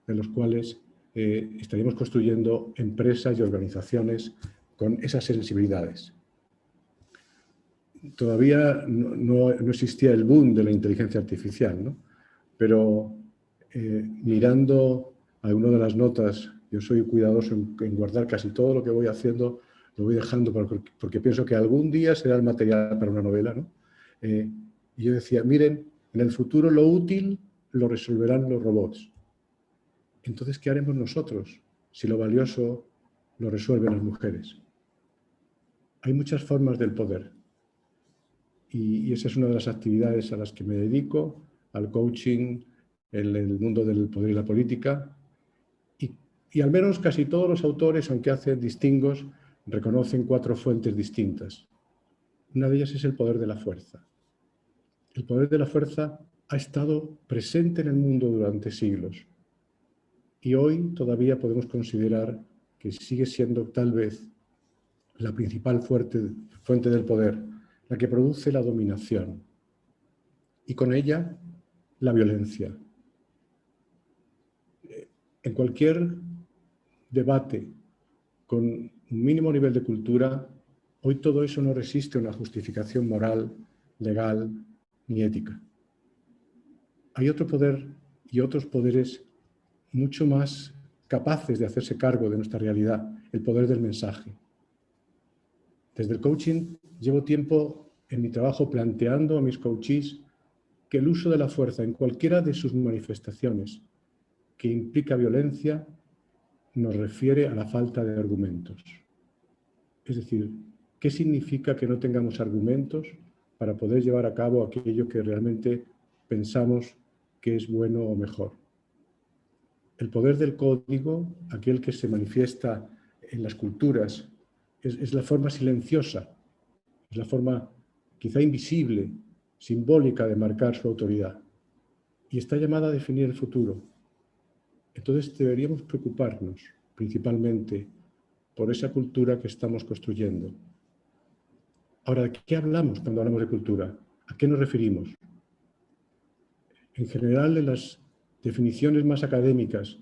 en los cuales estaríamos construyendo empresas y organizaciones con esas sensibilidades. Todavía no existía el boom de la inteligencia artificial, ¿no? Pero mirando alguna de las notas, yo soy cuidadoso en guardar casi todo lo que voy haciendo, lo voy dejando porque pienso que algún día será el material para una novela, ¿no? Y yo decía, miren, en el futuro lo útil lo resolverán los robots. Entonces, ¿qué haremos nosotros si lo valioso lo resuelven las mujeres. Hay muchas formas del poder y esa es una de las actividades a las que me dedico, al coaching, en el mundo del poder y la política. Y al menos casi todos los autores, aunque hacen distingos, reconocen 4 fuentes distintas. Una de ellas es el poder de la fuerza. El poder de la fuerza ha estado presente en el mundo durante siglos y hoy todavía podemos considerar que sigue siendo tal vez la principal fuente del poder, la que produce la dominación y con ella la violencia. En cualquier debate con un mínimo nivel de cultura, hoy todo eso no resiste una justificación moral, legal ni ética. Hay otro poder y otros poderes mucho más capaces de hacerse cargo de nuestra realidad, el poder del mensaje. Desde el coaching llevo tiempo en mi trabajo planteando a mis coachees que el uso de la fuerza en cualquiera de sus manifestaciones que implica violencia nos refiere a la falta de argumentos. Es decir, ¿qué significa que no tengamos argumentos para poder llevar a cabo aquello que realmente pensamos que es bueno o mejor? El poder del código, aquel que se manifiesta en las culturas, es la forma silenciosa, es la forma quizá invisible, simbólica de marcar su autoridad. Y está llamada a definir el futuro. Entonces deberíamos preocuparnos principalmente por esa cultura que estamos construyendo. Ahora, ¿de qué hablamos cuando hablamos de cultura? ¿A qué nos referimos? En general, en las definiciones más académicas,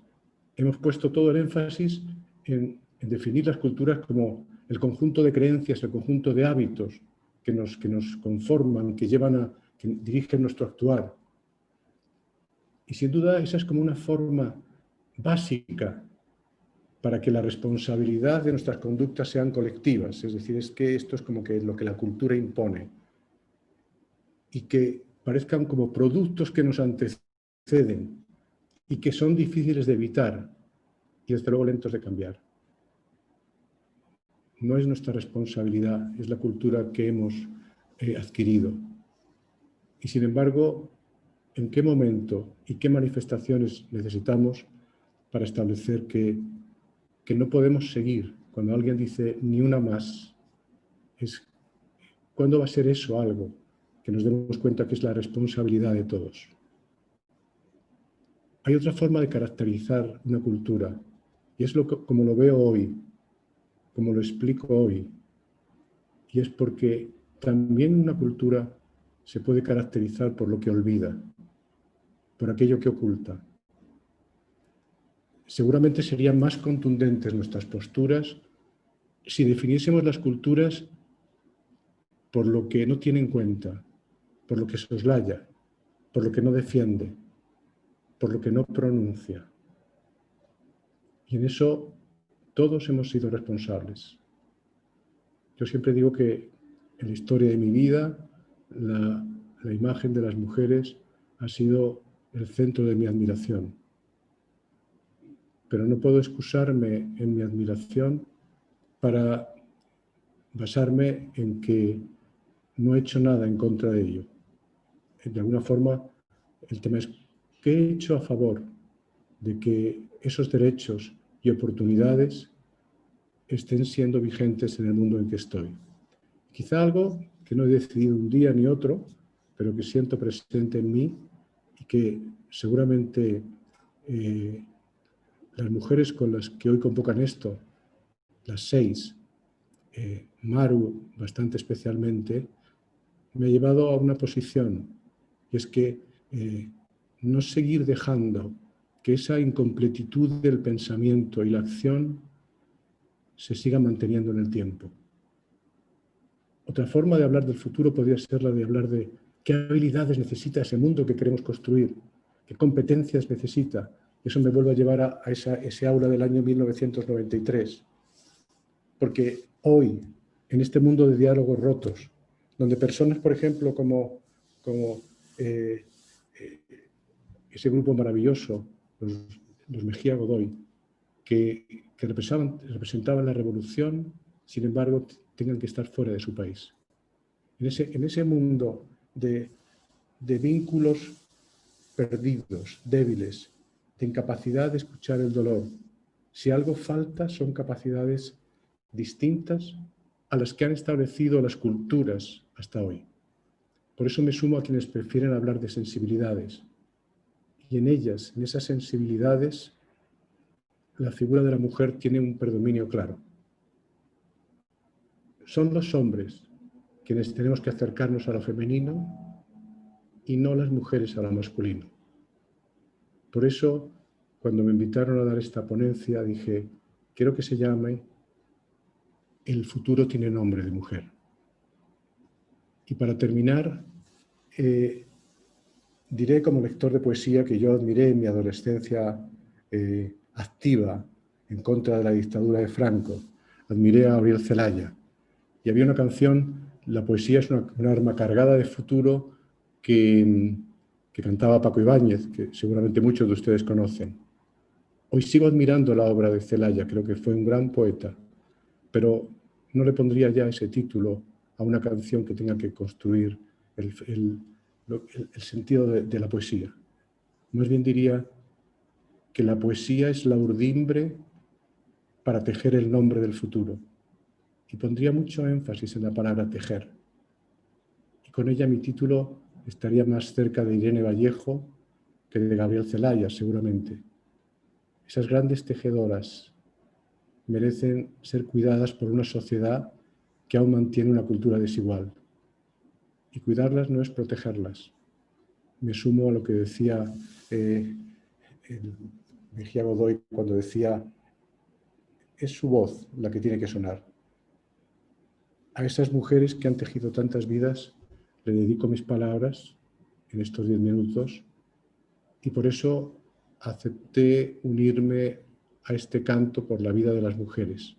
hemos puesto todo el énfasis en definir las culturas como el conjunto de creencias, el conjunto de hábitos que nos conforman, que dirigen nuestro actuar. Y sin duda esa es como una forma básica para que la responsabilidad de nuestras conductas sean colectivas. Es decir, es que esto es como que lo que la cultura impone. Y que parezcan como productos que nos anteceden y que son difíciles de evitar y desde luego lentos de cambiar. No es nuestra responsabilidad, es la cultura que hemos adquirido. Y sin embargo, ¿en qué momento y qué manifestaciones necesitamos para establecer que no podemos seguir? Cuando alguien dice ni una más, ¿cuándo va a ser eso algo que nos demos cuenta que es la responsabilidad de todos? Hay otra forma de caracterizar una cultura y es como lo veo hoy, como lo explico hoy, y es porque también una cultura se puede caracterizar por lo que olvida, por aquello que oculta. Seguramente serían más contundentes nuestras posturas si definiésemos las culturas por lo que no tiene en cuenta, por lo que soslaya, por lo que no defiende, por lo que no pronuncia. Y en eso todos hemos sido responsables. Yo siempre digo que en la historia de mi vida la imagen de las mujeres ha sido el centro de mi admiración. Pero no puedo excusarme en mi admiración para basarme en que no he hecho nada en contra de ello. De alguna forma, el tema es ¿qué he hecho a favor de que esos derechos y oportunidades estén siendo vigentes en el mundo en que estoy? Quizá algo que no he decidido un día ni otro, pero que siento presente en mí y que seguramente las mujeres con las que hoy convocan esto, las 6, Maru bastante especialmente, me ha llevado a una posición, y es que no seguir dejando que esa incompletitud del pensamiento y la acción se siga manteniendo en el tiempo. Otra forma de hablar del futuro podría ser la de hablar de qué habilidades necesita ese mundo que queremos construir, qué competencias necesita. Eso me vuelve a llevar a ese aula del año 1993. Porque hoy, en este mundo de diálogos rotos, donde personas, por ejemplo, como ese grupo maravilloso, los Mejía Godoy, que que representaban la revolución, sin embargo, tengan que estar fuera de su país. En ese mundo de vínculos perdidos, débiles, de incapacidad de escuchar el dolor, si algo falta son capacidades distintas a las que han establecido las culturas hasta hoy. Por eso me sumo a quienes prefieren hablar de sensibilidades. Y en ellas, en esas sensibilidades, la figura de la mujer tiene un predominio claro. Son los hombres quienes tenemos que acercarnos a lo femenino y no las mujeres a lo masculino. Por eso, cuando me invitaron a dar esta ponencia, dije, quiero que se llame El futuro tiene nombre de mujer. Y para terminar, diré como lector de poesía que yo admiré en mi adolescencia activa en contra de la dictadura de Franco. Admiré a Gabriel Celaya. Y había una canción, la poesía es un arma cargada de futuro, que cantaba Paco Ibáñez, que seguramente muchos de ustedes conocen. Hoy sigo admirando la obra de Celaya, creo que fue un gran poeta, pero no le pondría ya ese título a una canción que tenga que construir el sentido de la poesía. Más bien diría que la poesía es la urdimbre para tejer el nombre del futuro. Y pondría mucho énfasis en la palabra tejer. Y con ella mi título estaría más cerca de Irene Vallejo que de Gabriel Celaya, seguramente. Esas grandes tejedoras merecen ser cuidadas por una sociedad que aún mantiene una cultura desigual. Y cuidarlas no es protegerlas. Me sumo a lo que decía Mejía Godoy cuando decía, es su voz la que tiene que sonar. A esas mujeres que han tejido tantas vidas, le dedico mis palabras en estos 10 minutos y por eso acepté unirme a este canto por la vida de las mujeres,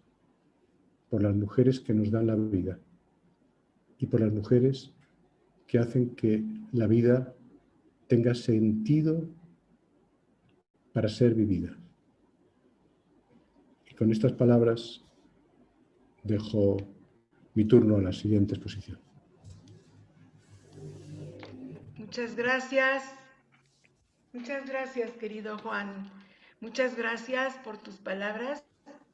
por las mujeres que nos dan la vida y por las mujeres que hacen que la vida tenga sentido para ser vivida. Y con estas palabras dejo mi turno a la siguiente exposición. Muchas gracias. Muchas gracias, querido Juan. Muchas gracias por tus palabras,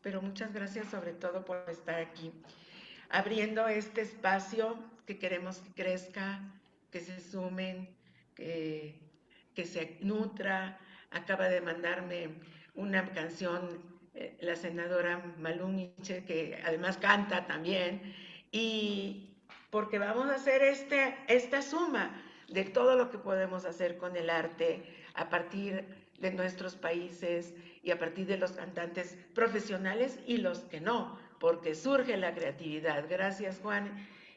pero muchas gracias sobre todo por estar aquí, abriendo este espacio que queremos que crezca, que se sumen, que se nutra. Acaba de mandarme una canción la senadora Malú Mitchell, que además canta también, y porque vamos a hacer esta suma de todo lo que podemos hacer con el arte a partir de nuestros países y a partir de los cantantes profesionales y los que no, porque surge la creatividad. Gracias, Juan.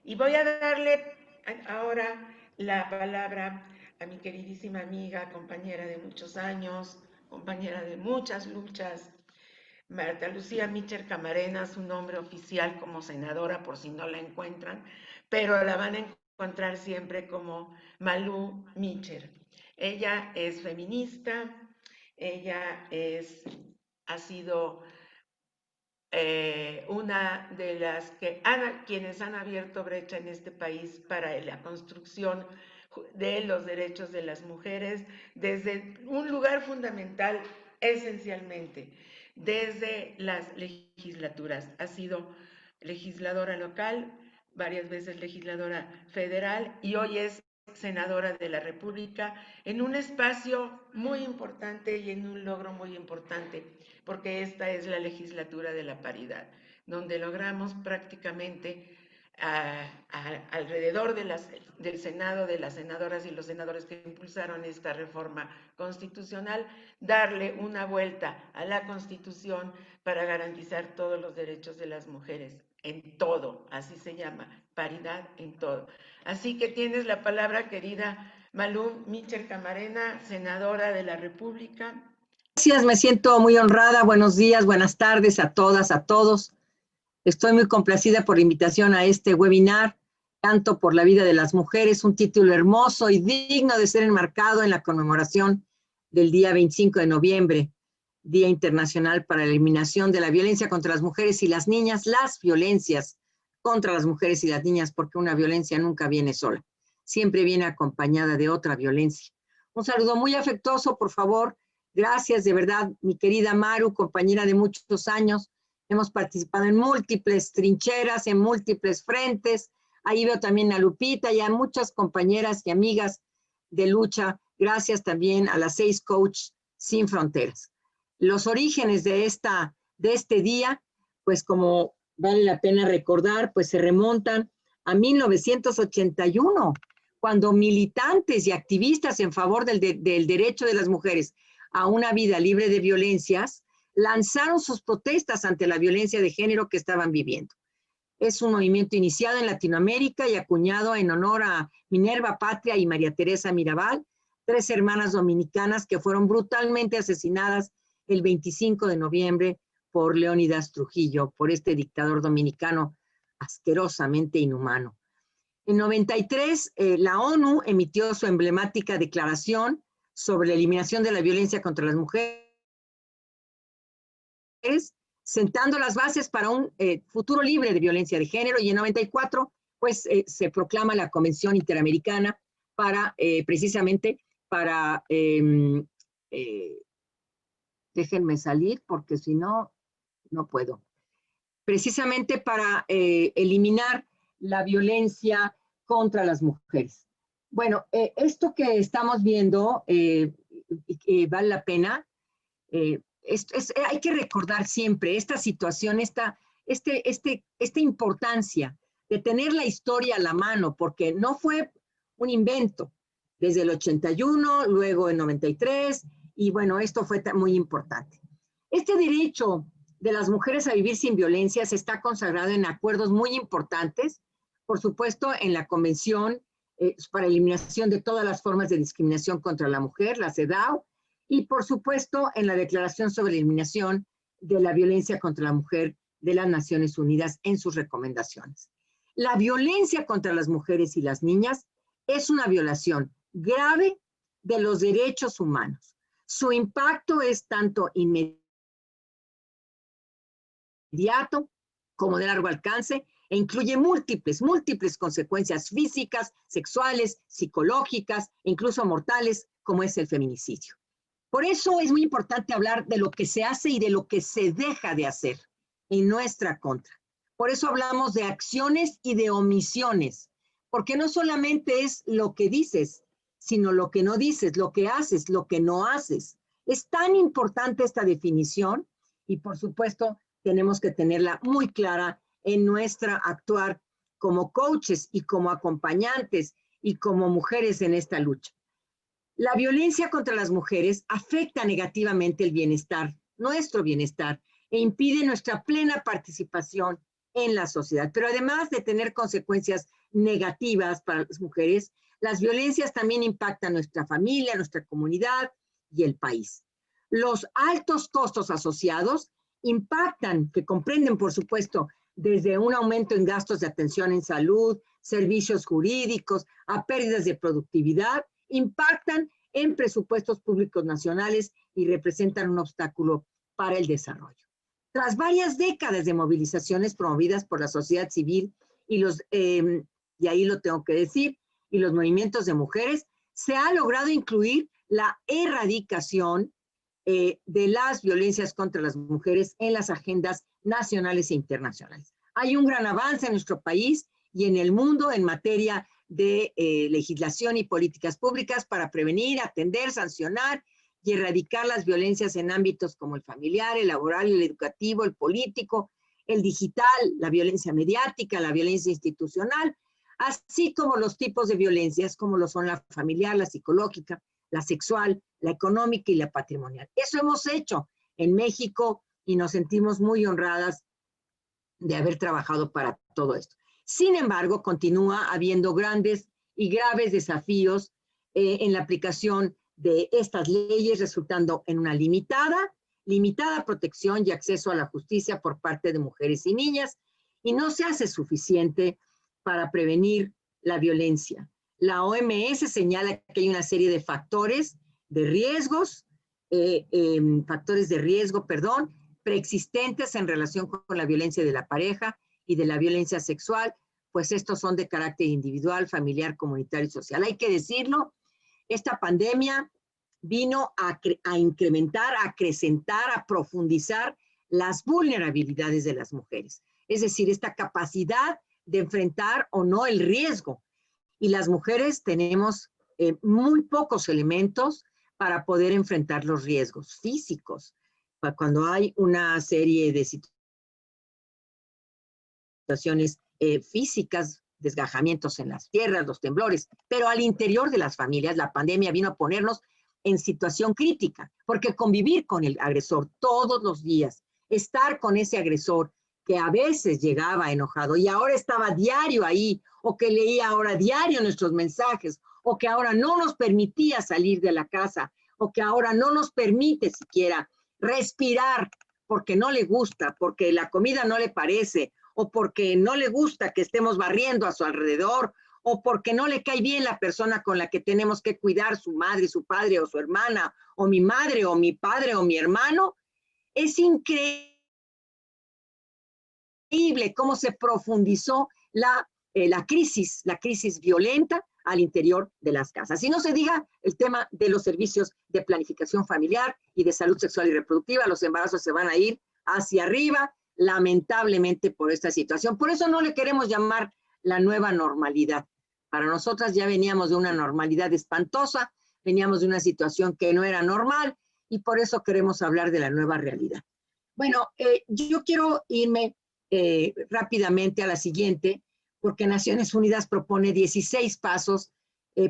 Y voy a darle ahora la palabra a mi queridísima amiga, compañera de muchos años, compañera de muchas luchas, Marta Lucía Mitchell Camarena, su nombre oficial como senadora, por si no la encuentran, pero la van a encontrar siempre como Malú Mitchell. Ella es feminista, ella ha sido una de las quienes han abierto brecha en este país para la construcción de los derechos de las mujeres desde un lugar fundamental, esencialmente, desde las legislaturas. Ha sido legisladora local, varias veces legisladora federal y hoy es senadora de la República en un espacio muy importante y en un logro muy importante, porque esta es la legislatura de la paridad, donde logramos prácticamente alrededor del Senado, de las senadoras y los senadores que impulsaron esta reforma constitucional, darle una vuelta a la Constitución para garantizar todos los derechos de las mujeres, en todo, así se llama, paridad en todo. Así que tienes la palabra, querida Malú Mitchell Camarena, senadora de la República. Gracias, me siento muy honrada. Buenos días, buenas tardes a todas, a todos. Estoy muy complacida por la invitación a este webinar, Canto por la vida de las mujeres, un título hermoso y digno de ser enmarcado en la conmemoración del día 25 de noviembre, Día Internacional para la Eliminación de la Violencia contra las Mujeres y las Niñas, las violencias contra las mujeres y las niñas, porque una violencia nunca viene sola, siempre viene acompañada de otra violencia. Un saludo muy afectuoso, por favor. Gracias, de verdad, mi querida Maru, compañera de muchos años. Hemos participado en múltiples trincheras, en múltiples frentes. Ahí veo también a Lupita y a muchas compañeras y amigas de lucha. Gracias también a las 6 Coach Sin Fronteras. Los orígenes de este día, pues como vale la pena recordar, pues se remontan a 1981, cuando militantes y activistas en favor del derecho de las mujeres a una vida libre de violencias lanzaron sus protestas ante la violencia de género que estaban viviendo. Es un movimiento iniciado en Latinoamérica y acuñado en honor a Minerva Patria y María Teresa Mirabal, 3 hermanas dominicanas que fueron brutalmente asesinadas el 25 de noviembre por Leónidas Trujillo, por este dictador dominicano asquerosamente inhumano. En 93, la ONU emitió su emblemática declaración sobre la eliminación de la violencia contra las mujeres, sentando las bases para un futuro libre de violencia de género, y en 94, pues se proclama la Convención Interamericana para, precisamente, para, déjenme salir porque si no, no puedo. Precisamente para eliminar la violencia contra las mujeres. Bueno, esto que estamos viendo, vale la pena, hay que recordar siempre esta situación, esta importancia de tener la historia a la mano, porque no fue un invento. Desde el 81, luego el 93, y bueno, esto fue muy importante. Este derecho de las mujeres a vivir sin violencias está consagrado en acuerdos muy importantes, por supuesto en la Convención para Eliminación de todas las formas de discriminación contra la mujer, la CEDAW, y por supuesto en la Declaración sobre la Eliminación de la Violencia contra la Mujer de las Naciones Unidas en sus recomendaciones. La violencia contra las mujeres y las niñas es una violación grave de los derechos humanos. Su impacto es tanto inmediato como de largo alcance e incluye múltiples consecuencias físicas, sexuales, psicológicas e incluso mortales, como es el feminicidio. Por eso es muy importante hablar de lo que se hace y de lo que se deja de hacer en nuestra contra. Por eso hablamos de acciones y de omisiones, porque no solamente es lo que dices, sino lo que no dices, lo que haces, lo que no haces. Es tan importante esta definición y, por supuesto, tenemos que tenerla muy clara en nuestra actuar como coaches y como acompañantes y como mujeres en esta lucha. La violencia contra las mujeres afecta negativamente el bienestar, nuestro bienestar, e impide nuestra plena participación en la sociedad. Pero además de tener consecuencias negativas para las mujeres, las violencias también impactan nuestra familia, nuestra comunidad y el país. Los altos costos asociados impactan, que comprenden, por supuesto, desde un aumento en gastos de atención en salud, servicios jurídicos, a pérdidas de productividad, impactan en presupuestos públicos nacionales y representan un obstáculo para el desarrollo. Tras varias décadas de movilizaciones promovidas por la sociedad civil y y ahí lo tengo que decir, y los movimientos de mujeres, se ha logrado incluir la erradicación de las violencias contra las mujeres en las agendas nacionales e internacionales. Hay un gran avance en nuestro país y en el mundo en materia de legislación y políticas públicas para prevenir, atender, sancionar y erradicar las violencias en ámbitos como el familiar, el laboral, el educativo, el político, el digital, la violencia mediática, la violencia institucional, así como los tipos de violencias como lo son la familiar, la psicológica, la sexual, la económica y la patrimonial. Eso hemos hecho en México y nos sentimos muy honradas de haber trabajado para todo esto. Sin embargo, continúa habiendo grandes y graves desafíos en la aplicación de estas leyes, resultando en una limitada protección y acceso a la justicia por parte de mujeres y niñas, y no se hace suficiente para prevenir la violencia. La OMS señala que hay una serie de factores, de riesgos factores de riesgo, preexistentes en relación con la violencia de la pareja y de la violencia sexual, pues estos son de carácter individual, familiar, comunitario y social. Hay que decirlo, esta pandemia vino a incrementar, a acrecentar, a profundizar las vulnerabilidades de las mujeres. Es decir, esta capacidad de enfrentar o no el riesgo. Y las mujeres tenemos muy pocos elementos para poder enfrentar los riesgos físicos. Cuando hay una serie de situaciones físicas, desgajamientos en las tierras, los temblores, pero al interior de las familias la pandemia vino a ponernos en situación crítica, porque convivir con el agresor todos los días, estar con ese agresor que a veces llegaba enojado y ahora estaba diario ahí, o que leía ahora diario nuestros mensajes, o que ahora no nos permitía salir de la casa, o que ahora no nos permite siquiera respirar porque no le gusta, porque la comida no le parece, o porque no le gusta que estemos barriendo a su alrededor, o porque no le cae bien la persona con la que tenemos que cuidar, su madre, su padre, o su hermana, o mi madre, o mi padre, o mi hermano. Es increíble cómo se profundizó la crisis violenta al interior de las casas. Y no se diga el tema de los servicios de planificación familiar y de salud sexual y reproductiva, los embarazos se van a ir hacia arriba, lamentablemente por esta situación. Por eso no le queremos llamar la nueva normalidad. Para nosotras ya veníamos de una normalidad espantosa, veníamos de una situación que no era normal y por eso queremos hablar de la nueva realidad. Bueno, yo quiero irme rápidamente a la siguiente, porque Naciones Unidas propone 16 pasos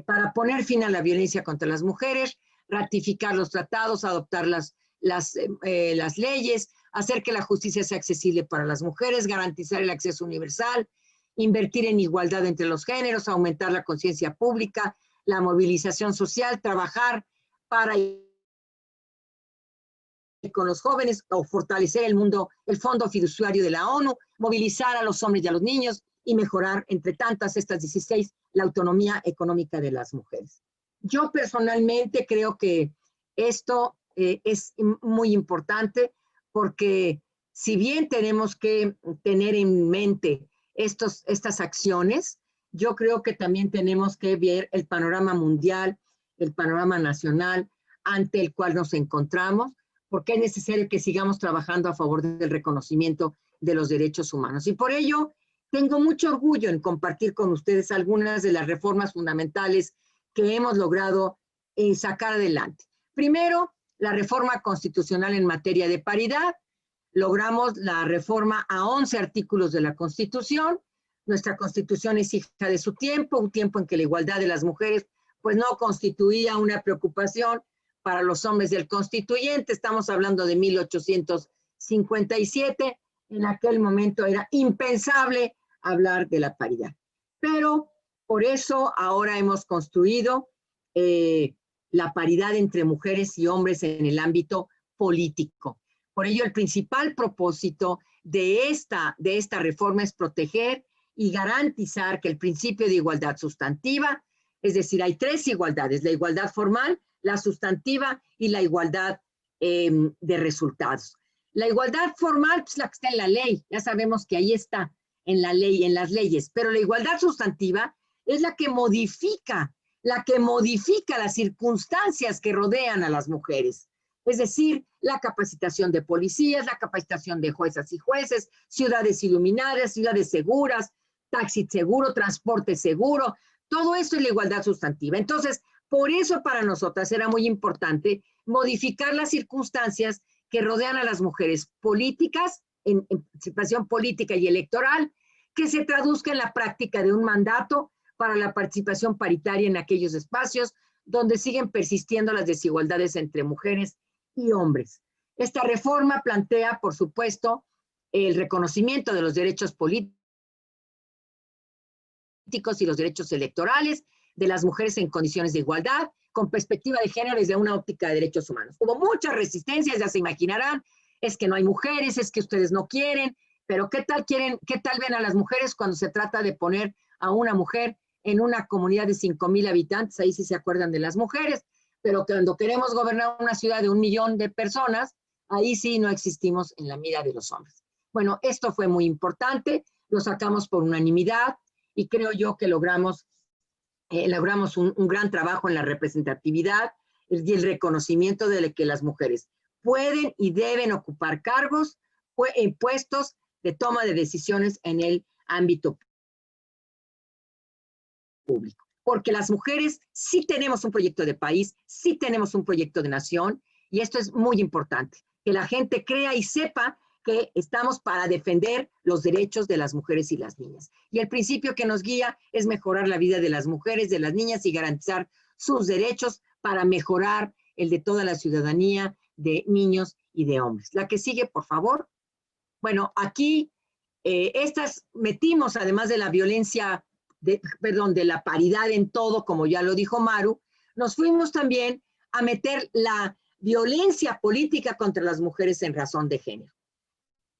para poner fin a la violencia contra las mujeres, ratificar los tratados, adoptar las leyes, hacer que la justicia sea accesible para las mujeres, garantizar el acceso universal, invertir en igualdad entre los géneros, aumentar la conciencia pública, la movilización social, trabajar para con los jóvenes o fortalecer el Fondo Fiduciario de la ONU, movilizar a los hombres y a los niños y mejorar, entre tantas, estas 16, la autonomía económica de las mujeres. Yo personalmente creo que esto es muy importante porque si bien tenemos que tener en mente estas acciones, yo creo que también tenemos que ver el panorama mundial, el panorama nacional ante el cual nos encontramos, porque es necesario que sigamos trabajando a favor del reconocimiento de los derechos humanos. Y por ello, tengo mucho orgullo en compartir con ustedes algunas de las reformas fundamentales que hemos logrado sacar adelante. Primero, la reforma constitucional en materia de paridad. Logramos la reforma a 11 artículos de la Constitución. Nuestra Constitución es hija de su tiempo, un tiempo en que la igualdad de las mujeres pues no constituía una preocupación para los hombres del constituyente. Estamos hablando de 1857. En aquel momento era impensable hablar de la paridad. Pero por eso ahora hemos construido la paridad entre mujeres y hombres en el ámbito político. Por ello, el principal propósito de esta reforma es proteger y garantizar que el principio de igualdad sustantiva, es decir, hay 3 igualdades, la igualdad formal, la sustantiva y la igualdad de resultados. La igualdad formal, pues la que está en la ley, ya sabemos que ahí está en la ley, en las leyes, pero la igualdad sustantiva es la que modifica las circunstancias que rodean a las mujeres. Es decir, la capacitación de policías, la capacitación de juezas y jueces, ciudades iluminadas, ciudades seguras, taxi seguro, transporte seguro, todo eso es la igualdad sustantiva. Entonces, por eso para nosotras era muy importante modificar las circunstancias que rodean a las mujeres políticas, en participación política y electoral, que se traduzca en la práctica de un mandato para la participación paritaria en aquellos espacios donde siguen persistiendo las desigualdades entre mujeres y hombres. Esta reforma plantea, por supuesto, el reconocimiento de los derechos políticos y los derechos electorales de las mujeres en condiciones de igualdad, con perspectiva de género desde una óptica de derechos humanos. Hubo muchas resistencias, ya se imaginarán, es que no hay mujeres, es que ustedes no quieren, pero ¿qué tal ven a las mujeres cuando se trata de poner a una mujer en una comunidad de 5,000 habitantes? Ahí sí se acuerdan de las mujeres, pero cuando queremos gobernar una ciudad de 1 millón de personas, ahí sí no existimos en la mira de los hombres. Bueno, esto fue muy importante, lo sacamos por unanimidad y creo yo que logramos un gran trabajo en la representatividad y el reconocimiento de que las mujeres pueden y deben ocupar cargos, puestos de toma de decisiones en el ámbito público. Porque las mujeres sí tenemos un proyecto de país, sí tenemos un proyecto de nación, y esto es muy importante, que la gente crea y sepa que estamos para defender los derechos de las mujeres y las niñas. Y el principio que nos guía es mejorar la vida de las mujeres, de las niñas y garantizar sus derechos para mejorar el de toda la ciudadanía, de niños y de hombres. La que sigue, por favor. Bueno, aquí estas metimos, además de la violencia, de la paridad en todo, como ya lo dijo Maru, nos fuimos también a meter la violencia política contra las mujeres en razón de género.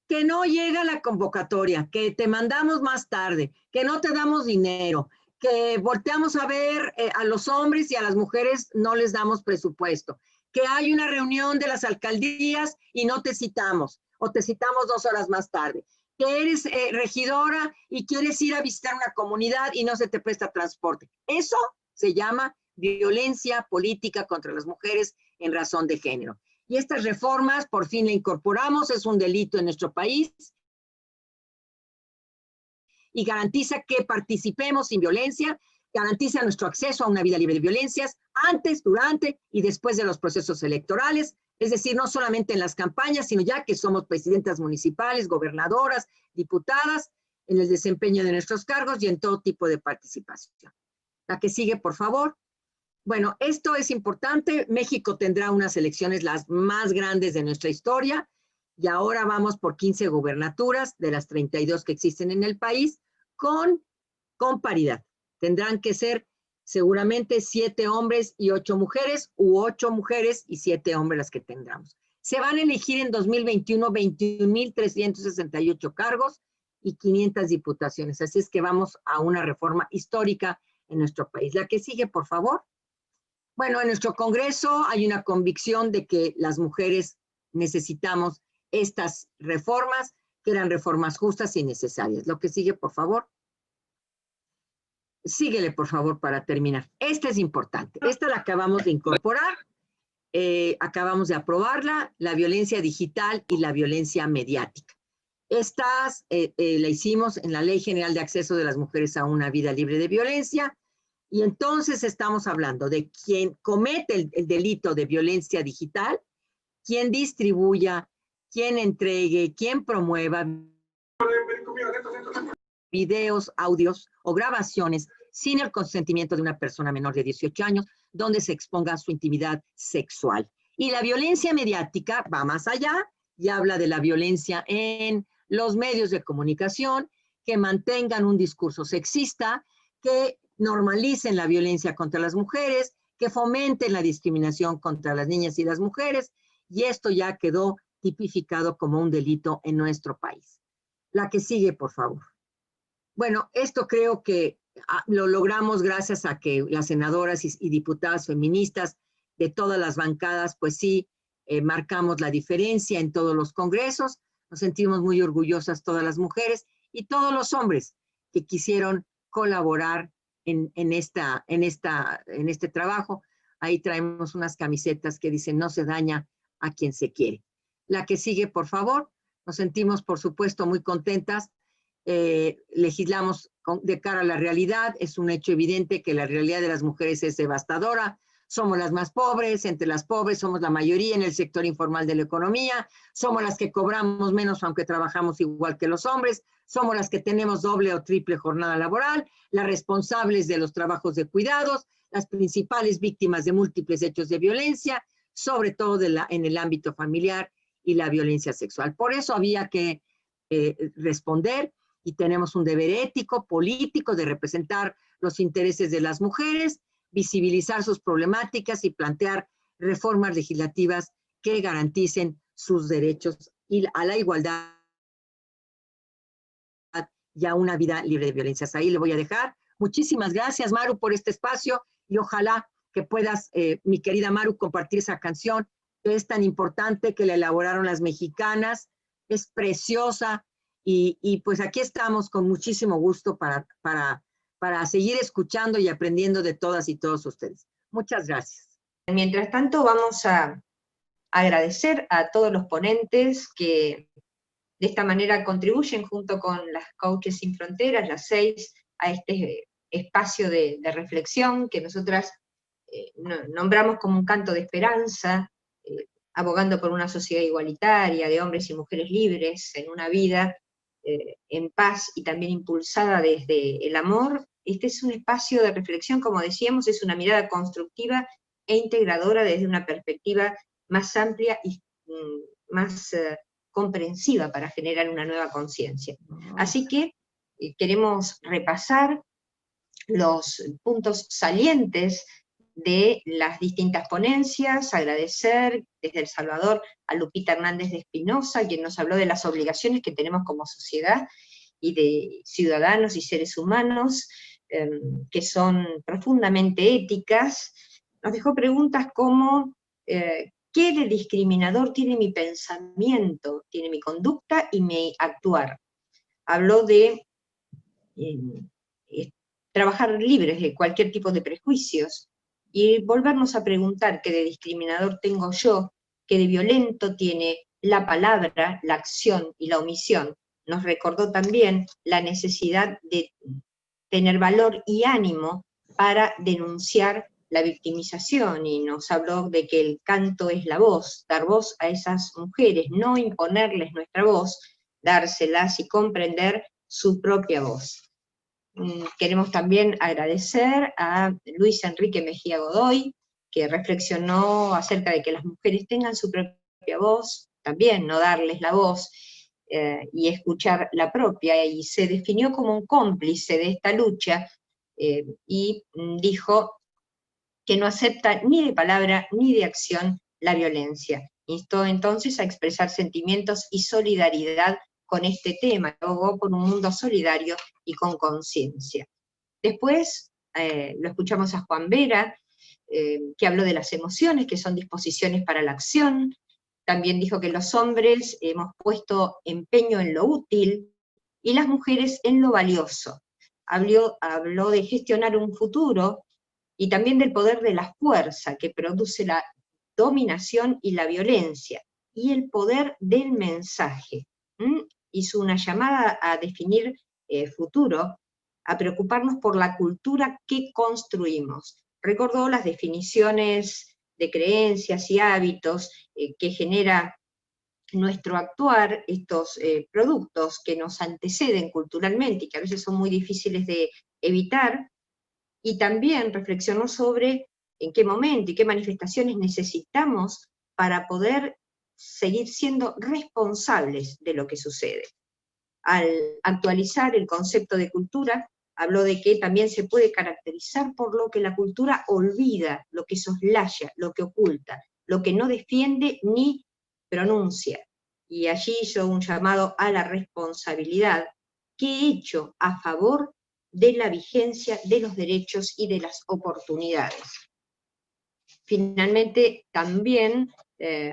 Que no llega la convocatoria, que te mandamos más tarde, que no te damos dinero, que volteamos a ver a los hombres y a las mujeres no les damos presupuesto, que hay una reunión de las alcaldías y no te citamos, o te citamos 2 horas más tarde, que eres regidora y quieres ir a visitar una comunidad y no se te presta transporte. Eso se llama violencia política contra las mujeres en razón de género. Y estas reformas por fin la incorporamos, es un delito en nuestro país y garantiza que participemos sin violencia, garantiza nuestro acceso a una vida libre de violencias antes, durante y después de los procesos electorales, es decir, no solamente en las campañas, sino ya que somos presidentas municipales, gobernadoras, diputadas, en el desempeño de nuestros cargos y en todo tipo de participación. La que sigue, por favor. Bueno, esto es importante. México tendrá unas elecciones las más grandes de nuestra historia y ahora vamos por 15 gubernaturas de las 32 que existen en el país con paridad. Tendrán que ser seguramente 7 hombres y 8 mujeres u 8 mujeres y 7 hombres las que tendremos. Se van a elegir en 2021 21,368 cargos y 500 diputaciones. Así es que vamos a una reforma histórica en nuestro país. La que sigue, por favor. Bueno, en nuestro Congreso hay una convicción de que las mujeres necesitamos estas reformas, que eran reformas justas y necesarias. Lo que sigue, por favor. Síguele, por favor, para terminar. Esta es importante. Esta la acabamos de incorporar, acabamos de aprobarla, la violencia digital y la violencia mediática. Estas la hicimos en la Ley General de Acceso de las Mujeres a una Vida Libre de Violencia. Y entonces estamos hablando de quien comete el delito de violencia digital, quien distribuya, quien entregue, quien promueva videos, audios o grabaciones sin el consentimiento de una persona menor de 18 años, donde se exponga su intimidad sexual. Y la violencia mediática va más allá y habla de la violencia en los medios de comunicación, que mantengan un discurso sexista, que normalicen la violencia contra las mujeres, que fomenten la discriminación contra las niñas y las mujeres, y esto ya quedó tipificado como un delito en nuestro país. La que sigue, por favor. Bueno, esto creo que lo logramos gracias a que las senadoras y diputadas feministas de todas las bancadas, pues sí, marcamos la diferencia en todos los congresos, nos sentimos muy orgullosas todas las mujeres y todos los hombres que quisieron colaborar en este trabajo. Ahí traemos unas camisetas que dicen no se daña a quien se quiere. La que sigue, por favor. Nos sentimos, por supuesto, muy contentas. Legislamos de cara a la realidad. Es un hecho evidente que la realidad de las mujeres es devastadora. Somos las más pobres, entre las pobres somos la mayoría en el sector informal de la economía, somos las que cobramos menos aunque trabajamos igual que los hombres, somos las que tenemos doble o triple jornada laboral, las responsables de los trabajos de cuidados, las principales víctimas de múltiples hechos de violencia, sobre todo en el ámbito familiar y la violencia sexual. Por eso había que responder y tenemos un deber ético, político de representar los intereses de las mujeres, visibilizar sus problemáticas y plantear reformas legislativas que garanticen sus derechos y a la igualdad y a una vida libre de violencias. Ahí le voy a dejar. Muchísimas gracias, Maru, por este espacio y ojalá que puedas, mi querida Maru, compartir esa canción que es tan importante, que la elaboraron las mexicanas, es preciosa, y pues aquí estamos con muchísimo gusto para seguir escuchando y aprendiendo de todas y todos ustedes. Muchas gracias. Mientras tanto, vamos a agradecer a todos los ponentes que de esta manera contribuyen junto con las Coaches Sin Fronteras, las 6, a este espacio de reflexión que nosotras nombramos como un canto de esperanza, abogando por una sociedad igualitaria, de hombres y mujeres libres, en una vida en paz y también impulsada desde el amor. Este es un espacio de reflexión, como decíamos, es una mirada constructiva e integradora desde una perspectiva más amplia y más comprensiva para generar una nueva conciencia. Así que queremos repasar los puntos salientes de las distintas ponencias, agradecer desde El Salvador a Lupita Hernández de Espinosa, quien nos habló de las obligaciones que tenemos como sociedad y de ciudadanos y seres humanos, que son profundamente éticas. Nos dejó preguntas como, ¿qué de discriminador tiene mi pensamiento, tiene mi conducta y mi actuar? Habló de trabajar libres de cualquier tipo de prejuicios, y volvernos a preguntar qué de discriminador tengo yo, qué de violento tiene la palabra, la acción y la omisión. Nos recordó también la necesidad de tener valor y ánimo para denunciar la victimización, y nos habló de que el canto es la voz, dar voz a esas mujeres, no imponerles nuestra voz, dárselas y comprender su propia voz. Queremos también agradecer a Luis Enrique Mejía Godoy, que reflexionó acerca de que las mujeres tengan su propia voz, también no darles la voz, y escuchar la propia, y se definió como un cómplice de esta lucha, y dijo que no acepta ni de palabra ni de acción la violencia. Instó entonces a expresar sentimientos y solidaridad con este tema, abogó por un mundo solidario y con conciencia. Después lo escuchamos a Juan Vera, que habló de las emociones, que son disposiciones para la acción. También dijo que los hombres hemos puesto empeño en lo útil y las mujeres en lo valioso. Habló de gestionar un futuro y también del poder de la fuerza que produce la dominación y la violencia, y el poder del mensaje. Hizo una llamada a definir futuro, a preocuparnos por la cultura que construimos. Recordó las definiciones de creencias y hábitos que genera nuestro actuar, estos productos que nos anteceden culturalmente y que a veces son muy difíciles de evitar, y también reflexionó sobre en qué momento y qué manifestaciones necesitamos para poder seguir siendo responsables de lo que sucede. Al actualizar el concepto de cultura, habló de que también se puede caracterizar por lo que la cultura olvida, lo que soslaya, lo que oculta, lo que no defiende ni pronuncia. Y allí hizo un llamado a la responsabilidad que he hecho a favor de la vigencia de los derechos y de las oportunidades. Finalmente, también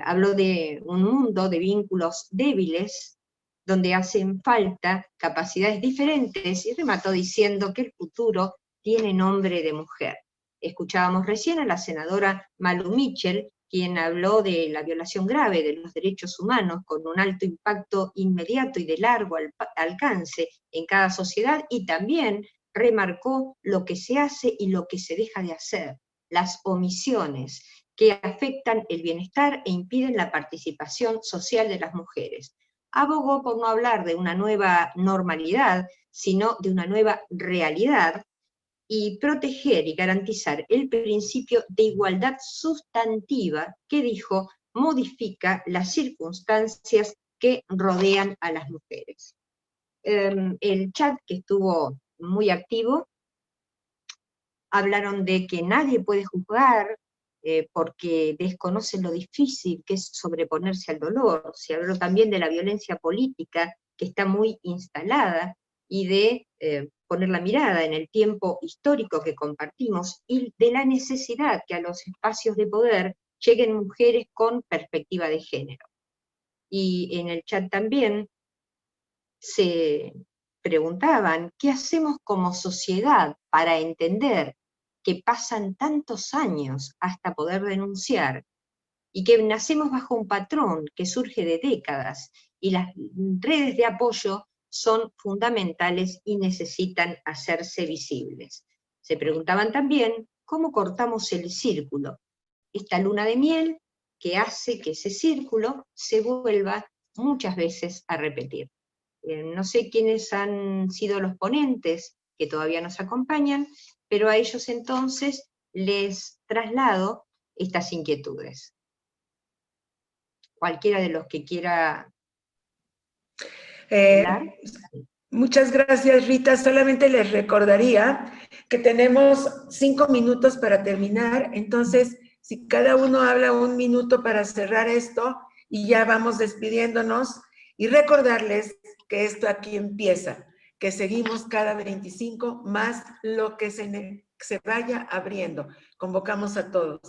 habló de un mundo de vínculos débiles, donde hacen falta capacidades diferentes, y remató diciendo que el futuro tiene nombre de mujer. Escuchábamos recién a la senadora Malu Mitchell, quien habló de la violación grave de los derechos humanos con un alto impacto inmediato y de largo alcance en cada sociedad, y también remarcó lo que se hace y lo que se deja de hacer, las omisiones que afectan el bienestar e impiden la participación social de las mujeres. Abogó por no hablar de una nueva normalidad, sino de una nueva realidad, y proteger y garantizar el principio de igualdad sustantiva que, dijo, modifica las circunstancias que rodean a las mujeres. El chat, que estuvo muy activo, hablaron de que nadie puede juzgar porque desconocen lo difícil que es sobreponerse al dolor. Se habló también de la violencia política, que está muy instalada, y de poner la mirada en el tiempo histórico que compartimos y de la necesidad que a los espacios de poder lleguen mujeres con perspectiva de género. Y en el chat también se preguntaban, ¿qué hacemos como sociedad para entender que pasan tantos años hasta poder denunciar y que nacemos bajo un patrón que surge de décadas y las redes de apoyo son fundamentales y necesitan hacerse visibles? Se preguntaban también, ¿cómo cortamos el círculo? Esta luna de miel que hace que ese círculo se vuelva muchas veces a repetir. No sé quiénes han sido los ponentes que todavía nos acompañan, pero a ellos entonces les traslado estas inquietudes. Cualquiera de los que quiera hablar. Muchas gracias, Rita. Solamente les recordaría que tenemos 5 minutos para terminar, entonces si cada uno habla 1 minuto para cerrar esto y ya vamos despidiéndonos, y recordarles que esto aquí empieza, que seguimos cada 25 más lo que se vaya abriendo. Convocamos a todos.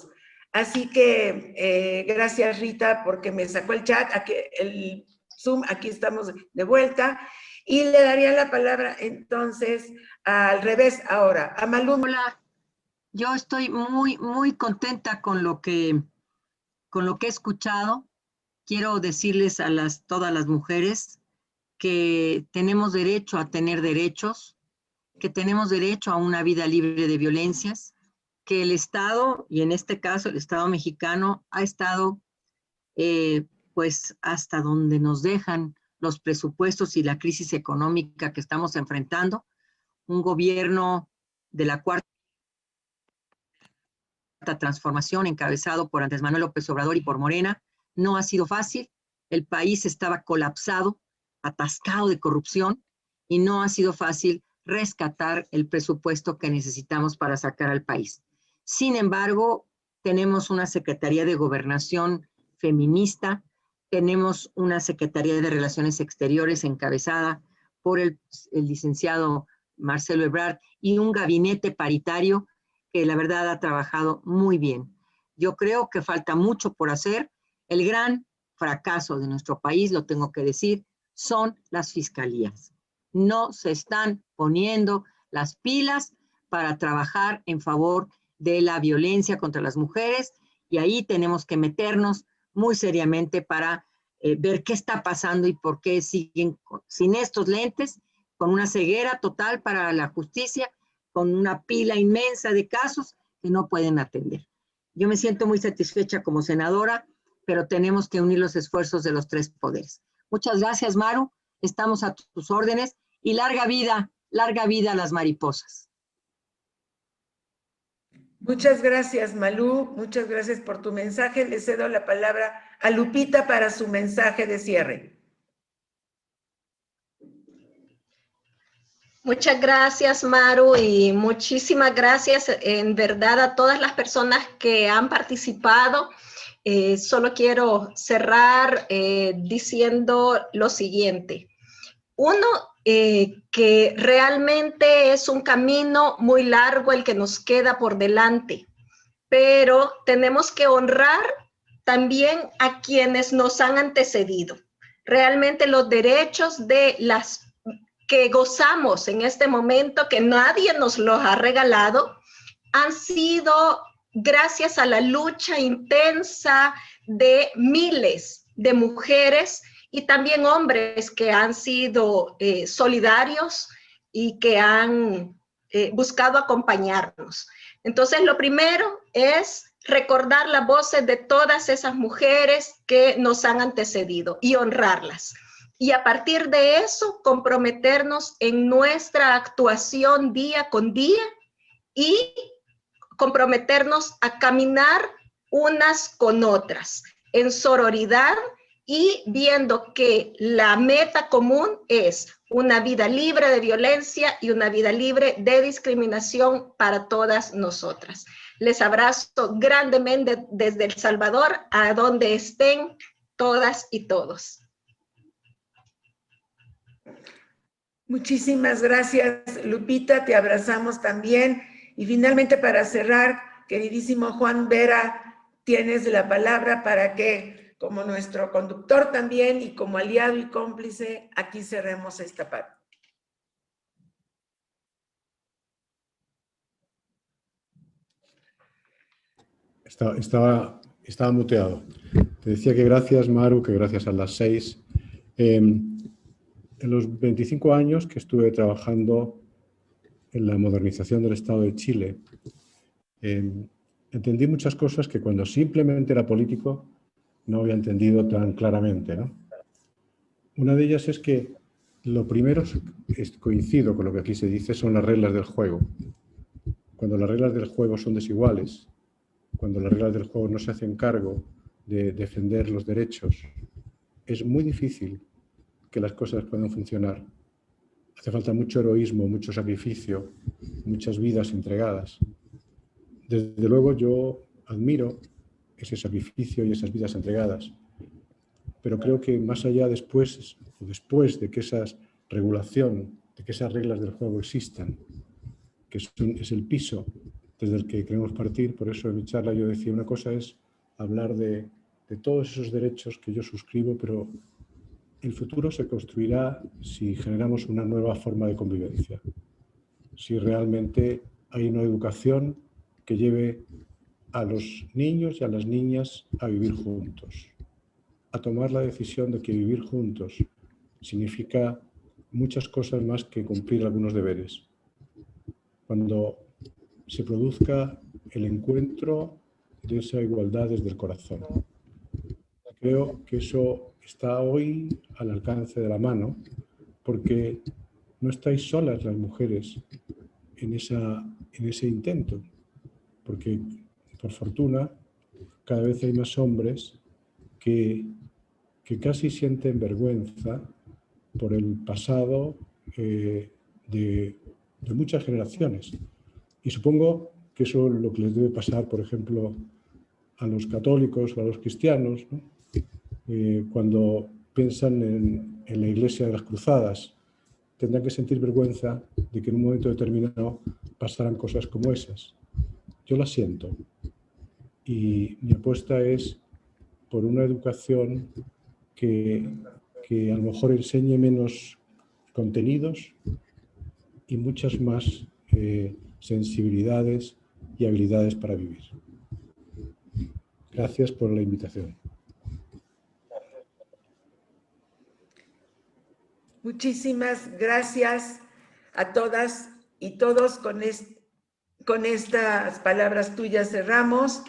Así que gracias, Rita, porque me sacó el chat, aquí, el Zoom, aquí estamos de vuelta. Y le daría la palabra entonces al revés ahora, a Malú. Hola, yo estoy muy contenta con lo que he escuchado. Quiero decirles a todas las mujeres que tenemos derecho a tener derechos, que tenemos derecho a una vida libre de violencias, que el Estado, y en este caso el Estado mexicano, ha estado pues hasta donde nos dejan los presupuestos y la crisis económica que estamos enfrentando. Un gobierno de la Cuarta Transformación encabezado por Andrés Manuel López Obrador y por Morena no ha sido fácil. El país estaba colapsado, atascado de corrupción, y no ha sido fácil rescatar el presupuesto que necesitamos para sacar al país. Sin embargo, tenemos una Secretaría de Gobernación feminista, tenemos una Secretaría de Relaciones Exteriores encabezada por el licenciado Marcelo Ebrard y un gabinete paritario que la verdad ha trabajado muy bien. Yo creo que falta mucho por hacer. El gran fracaso de nuestro país, lo tengo que decir, son las fiscalías. No se están poniendo las pilas para trabajar en favor de la violencia contra las mujeres, y ahí tenemos que meternos muy seriamente para ver qué está pasando y por qué siguen sin estos lentes, con una ceguera total para la justicia, con una pila inmensa de casos que no pueden atender. Yo me siento muy satisfecha como senadora, pero tenemos que unir los esfuerzos de los 3 poderes. Muchas gracias, Maru. Estamos a tus órdenes, y larga vida a las mariposas. Muchas gracias, Malú. Muchas gracias por tu mensaje. Le cedo la palabra a Lupita para su mensaje de cierre. Muchas gracias, Maru, y muchísimas gracias en verdad a todas las personas que han participado. Solo quiero cerrar diciendo lo siguiente. Uno, que realmente es un camino muy largo el que nos queda por delante, pero tenemos que honrar también a quienes nos han antecedido. Realmente los derechos de las que gozamos en este momento, que nadie nos los ha regalado, han sido gracias a la lucha intensa de miles de mujeres y también hombres que han sido solidarios y que han buscado acompañarnos. Entonces, lo primero es recordar las voces de todas esas mujeres que nos han antecedido y honrarlas. Y a partir de eso, comprometernos en nuestra actuación día con día y comprometernos a caminar unas con otras en sororidad y viendo que la meta común es una vida libre de violencia y una vida libre de discriminación para todas nosotras. Les abrazo grandemente desde El Salvador, a donde estén todas y todos. Muchísimas gracias, Lupita, te abrazamos también. Y finalmente, para cerrar, queridísimo Juan Vera, tienes la palabra para que, como nuestro conductor también y como aliado y cómplice, aquí cerremos esta parte. Estaba muteado. Te decía que gracias, Maru, que gracias a las 6. En los 25 años que estuve trabajando en la modernización del Estado de Chile, entendí muchas cosas que cuando simplemente era político no había entendido tan claramente, ¿no? Una de ellas es que lo primero, coincido con lo que aquí se dice, son las reglas del juego. Cuando las reglas del juego son desiguales, cuando las reglas del juego no se hacen cargo de defender los derechos, es muy difícil que las cosas puedan funcionar. Hace falta mucho heroísmo, mucho sacrificio, muchas vidas entregadas. Desde luego yo admiro ese sacrificio y esas vidas entregadas, pero creo que más allá después de que esa regulación, de que esas reglas del juego existan, que es el piso desde el que queremos partir, por eso en mi charla yo decía, una cosa es hablar de todos esos derechos que yo suscribo, pero el futuro se construirá si generamos una nueva forma de convivencia, si realmente hay una educación que lleve a los niños y a las niñas a vivir juntos, a tomar la decisión de que vivir juntos significa muchas cosas más que cumplir algunos deberes. Cuando se produzca el encuentro de esa igualdad desde el corazón. Creo que eso está hoy al alcance de la mano, porque no estáis solas las mujeres en ese intento, porque por fortuna cada vez hay más hombres que casi sienten vergüenza por el pasado de muchas generaciones. Y supongo que eso es lo que les debe pasar, por ejemplo, a los católicos o a los cristianos, ¿no? Cuando piensan en la Iglesia de las Cruzadas, tendrán que sentir vergüenza de que en un momento determinado pasaran cosas como esas. Yo las siento. Y mi apuesta es por una educación que a lo mejor enseñe menos contenidos y muchas más sensibilidades y habilidades para vivir. Gracias por la invitación. Muchísimas gracias a todas y todos. Con estas palabras tuyas cerramos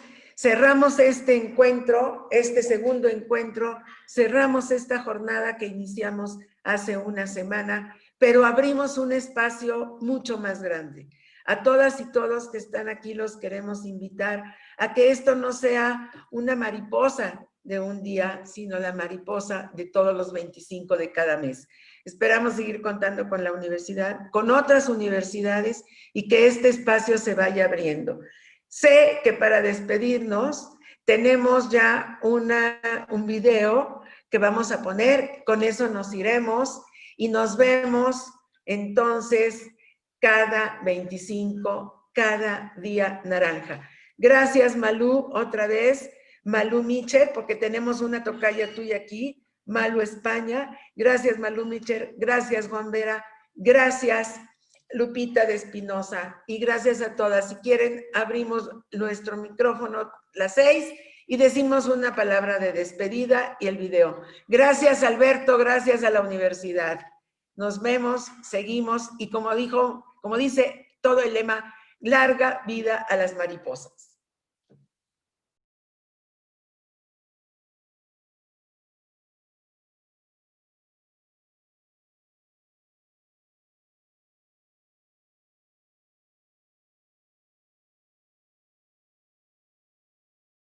este encuentro, este segundo encuentro, cerramos esta jornada que iniciamos hace una semana, pero abrimos un espacio mucho más grande. A todas y todos que están aquí los queremos invitar a que esto no sea una mariposa de un día, sino la mariposa de todos los 25 de cada mes. Esperamos seguir contando con la universidad, con otras universidades y que este espacio se vaya abriendo. Sé que para despedirnos tenemos ya un video que vamos a poner, con eso nos iremos y nos vemos entonces cada 25, cada día naranja. Gracias, Malú, otra vez. Malú Micher, porque tenemos una tocaya tuya aquí, Malú España. Gracias, Malú Micher. Gracias, Juan Vera. Gracias, Lupita de Espinosa. Y gracias a todas. Si quieren, abrimos nuestro micrófono las 6 y decimos una palabra de despedida y el video. Gracias, Alberto. Gracias a la universidad. Nos vemos, seguimos y como dice todo el lema, larga vida a las mariposas.